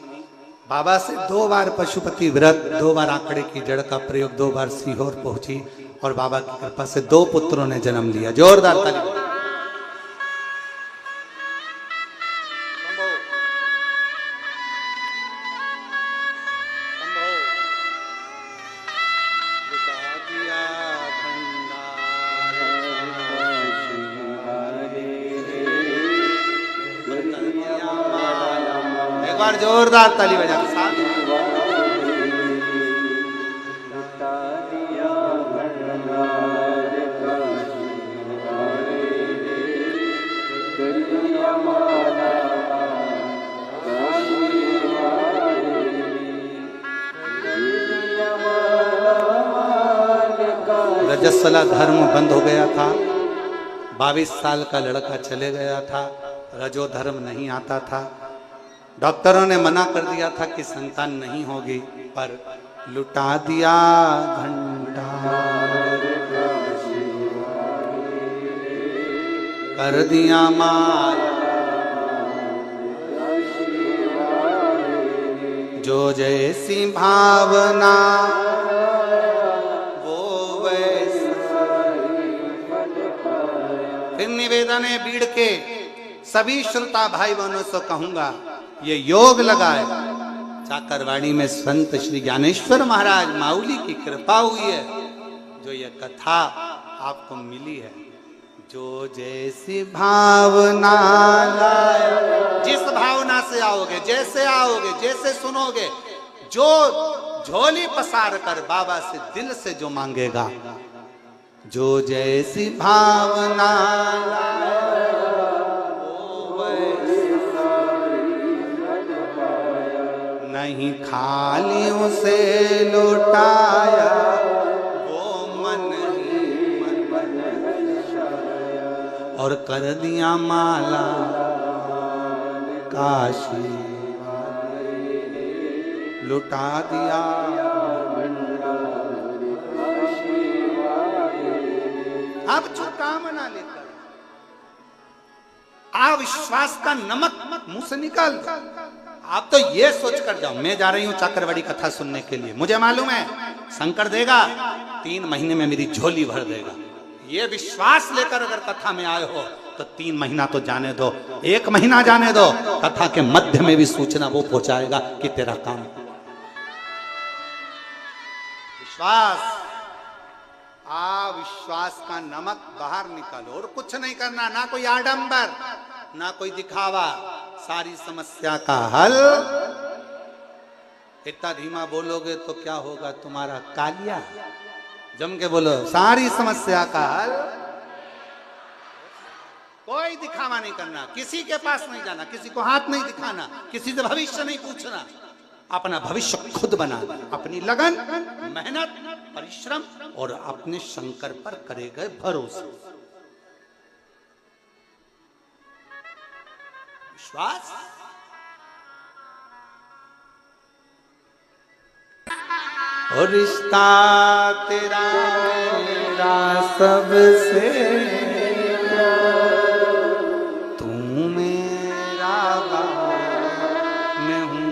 बाबा से 2 बार पशुपति व्रत, 2 बार आंकड़े की जड़ का प्रयोग, 2 बार सीहोर पहुंची, और बाबा की कृपा से 2 पुत्रों ने जन्म लिया। जोरदार ताली। जोरदार ताली बजा के साथ। रजस्वला धर्म बंद हो गया था, 22 साल का लड़का चले गया था, रजो धर्म नहीं आता था। डॉक्टरों ने मना कर दिया था कि संतान नहीं होगी, पर लुटा दिया घंटा, कर दिया माल, जो जैसी भावना वो वैसा। फिर निवेदन है बीड़ के सभी श्रोता भाई बहनों से कहूंगा, ये योग लगाए। चाकरवाड़ी में संत श्री ज्ञानेश्वर महाराज माउली की कृपा हुई है, जो ये कथा आपको मिली है। जो जैसी भावना लाए, जिस भावना से आओगे, जैसे आओगे, जैसे सुनोगे, जो झोली पसार कर बाबा से दिल से जो मांगेगा, जो जैसी भावना लाए, नहीं खाली उसे लौटाया, वो मन ही मन और कर दिया माला काशी, लुटा दिया। अब जो कामना लेकर अविश्वास का नमक मुंह से निकाल, आप तो ये सोच कर जाओ, मैं जा रही हूं चाकरवाड़ी कथा सुनने के लिए, मुझे मालूम है शंकर देगा, 3 महीने में मेरी झोली भर देगा। ये विश्वास लेकर अगर कथा में आए हो तो 3 महीना तो जाने दो, 1 महीना जाने दो, कथा के मध्य में भी सूचना वो पहुंचाएगा कि तेरा काम। विश्वास, विश्वास का नमक बाहर निकालो, और कुछ नहीं करना, ना कोई आडंबर, ना कोई दिखावा, सारी समस्या का हल। इतना धीमा बोलोगे तो क्या होगा तुम्हारा कालिया, जम के बोलो, सारी समस्या का हल। कोई दिखावा नहीं करना, किसी के पास नहीं जाना, किसी को हाथ नहीं दिखाना, किसी से भविष्य नहीं पूछना, अपना भविष्य खुद बनाना, अपनी लगन, मेहनत, परिश्रम और अपने शंकर पर करे गए भरोसे। विश्वास। और रिश्ता तेरा मेरा सबसे, तू मेरा मैं हूँ,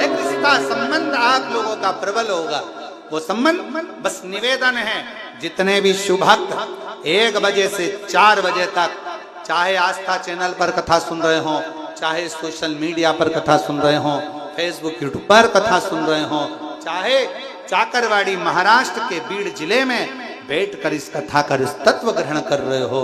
एक रिश्ता संबंध आप लोगों का प्रबल होगा। वो संबंध बस निवेदन है, जितने भी शुभ भक्त 1 बजे से 4 बजे तक, चाहे आस्था चैनल पर कथा सुन रहे हो, चाहे सोशल मीडिया पर कथा सुन रहे हो, फेसबुक यूट्यूब पर कथा सुन रहे हो, चाहे चाकरवाड़ी महाराष्ट्र के बीड़ जिले में बैठकर इस कथा का इस तत्व ग्रहण कर रहे हो,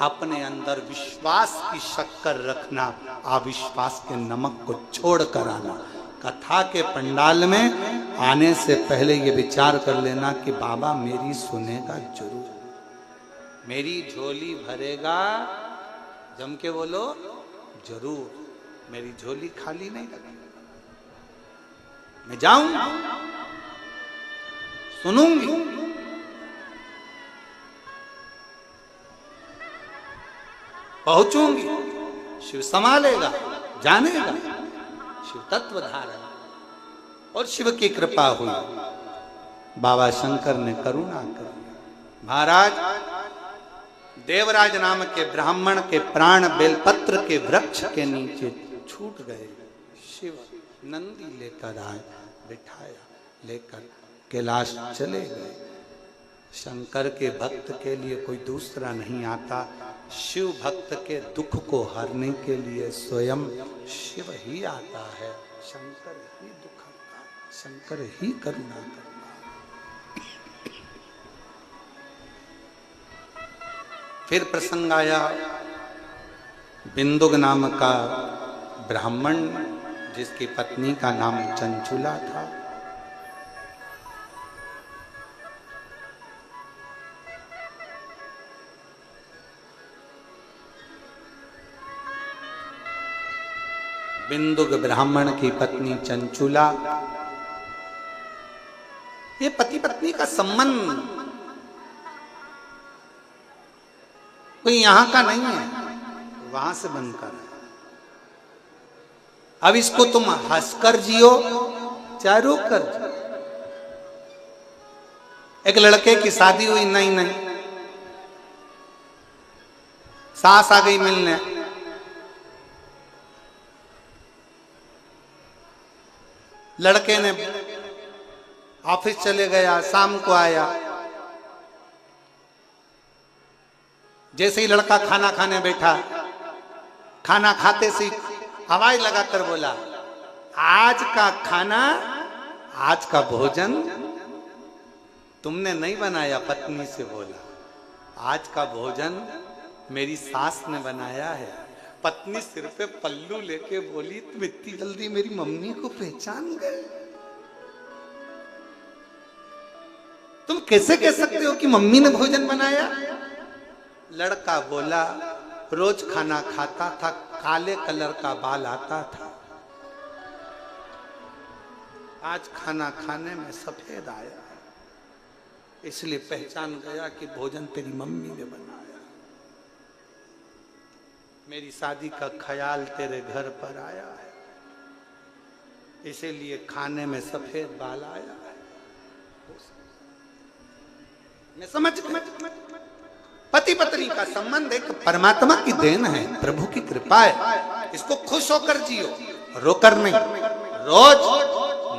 अपने अंदर विश्वास की शक्कर रखना, अविश्वास के नमक को छोड़ कर आना। कथा के पंडाल में आने से पहले ये विचार कर लेना कि बाबा मेरी सुनेगा जरूर, मेरी झोली भरेगा, जम के बोलो जरूर, मेरी झोली खाली नहीं लगेगी। मैं जाऊंगी, सुनूंगी, पहुंचूंगी, शिव संभालेगा, जानेगा, शिव तत्व धारण, और शिव की कृपा हुई। बाबा शंकर ने करुणा कर, महाराज देवराज नाम के ब्राह्मण के प्राण बेलपत्र के वृक्ष के नीचे छूट गए। शिव नंदी लेकर आए, बिठाया, लेकर कैलाश चले गए। शंकर के भक्त के लिए कोई दूसरा नहीं आता। शिव भक्त के दुख को हरने के लिए स्वयं शिव ही आता है। शंकर ही दुख हरता, शंकर ही करुणा करता। फिर प्रसंग आया, बिंदुक नाम का ब्राह्मण जिसकी पत्नी का नाम चंचुला था, बिंदुक ब्राह्मण की पत्नी चंचुला, ये पति पत्नी का संबंध कोई यहां का नहीं है, वहां से बनकर। अब इसको तुम हंसकर जियो चाहे रोक कर जियो। एक लड़के की शादी हुई, नहीं सास आ गई मिलने, लड़के ने ऑफिस चले गया, शाम को आया, जैसे ही लड़का खाना खाने बैठा, खाना खाते से आवाज लगाकर बोला, आज का खाना, आज का भोजन तुमने नहीं बनाया। पत्नी से बोला, आज का भोजन मेरी सास ने बनाया है। पत्नी सिर पे पल्लू लेके बोली, तुम इतनी जल्दी मेरी मम्मी को पहचान गए? तुम कैसे कह सकते हो कि मम्मी ने भोजन बनाया? लड़का बोला, रोज खाना खाता था, काले कलर का बाल आता था, आज खाना खाने में सफेद आया, इसलिए पहचान गया कि भोजन तेरी मम्मी ने बनाया। मेरी शादी का ख्याल तेरे घर पर आया है, इसीलिए खाने में सफेद बाल आया है। मैं समझ पति पत्नी का संबंध एक परमात्मा की देन है, प्रभु की कृपा है। इसको खुश होकर जियो, रोकर नहीं। रोज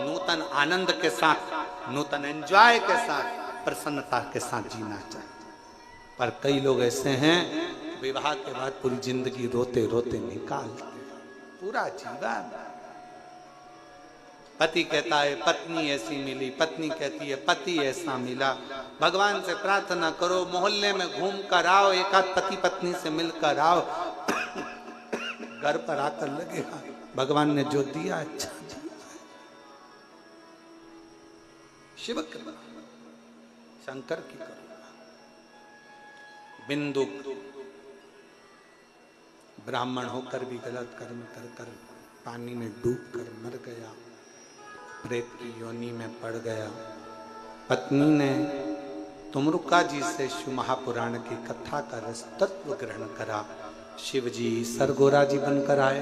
नूतन आनंद के साथ, नूतन एंजॉय के साथ, प्रसन्नता के साथ जीना चाहिए। पर कई लोग ऐसे हैं, विवाह के बाद पूरी जिंदगी रोते रोते निकालते, पूरा जीवन। पति कहता है पत्नी ऐसी मिली, पत्नी कहती है पति ऐसा मिला। भगवान से प्रार्थना करो, मोहल्ले में घूम कर आओ, एक आध पति पत्नी से मिलकर आओ, घर पर आकर लगेगा भगवान ने जो दिया अच्छा दिया। शिव कृपा, शंकर की करुणा। बिंदुक ब्राह्मण होकर भी गलत कर्म कर कर पानी में डूब कर मर गया, प्रेत की योनि में पड़ गया। पत्नी ने तुमरुका जी से शिव महापुराण की कथा का रस तत्व ग्रहण करा। शिव जी सरगोरा जी बनकर आए,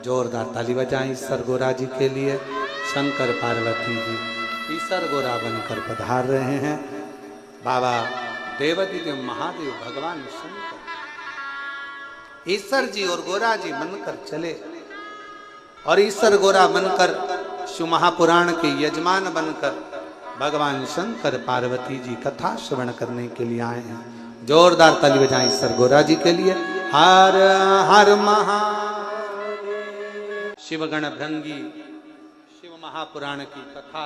जोरदार ताली बजाएं सरगोरा जी के लिए। शंकर पार्वती जी सरगोरा बनकर पधार रहे हैं। बाबा देवादिदेव महादेव भगवान शंकर ईश्वर जी और गोरा जी बनकर चले, और ईश्वर गोरा बनकर शिव महापुराण के यजमान बनकर भगवान शंकर पार्वती जी कथा श्रवण करने के लिए आए हैं। जोरदार ताली बजाएं ईश्वर गोरा जी के लिए। हर हर महादेव। शिवगण भृंगी शिव महापुराण की कथा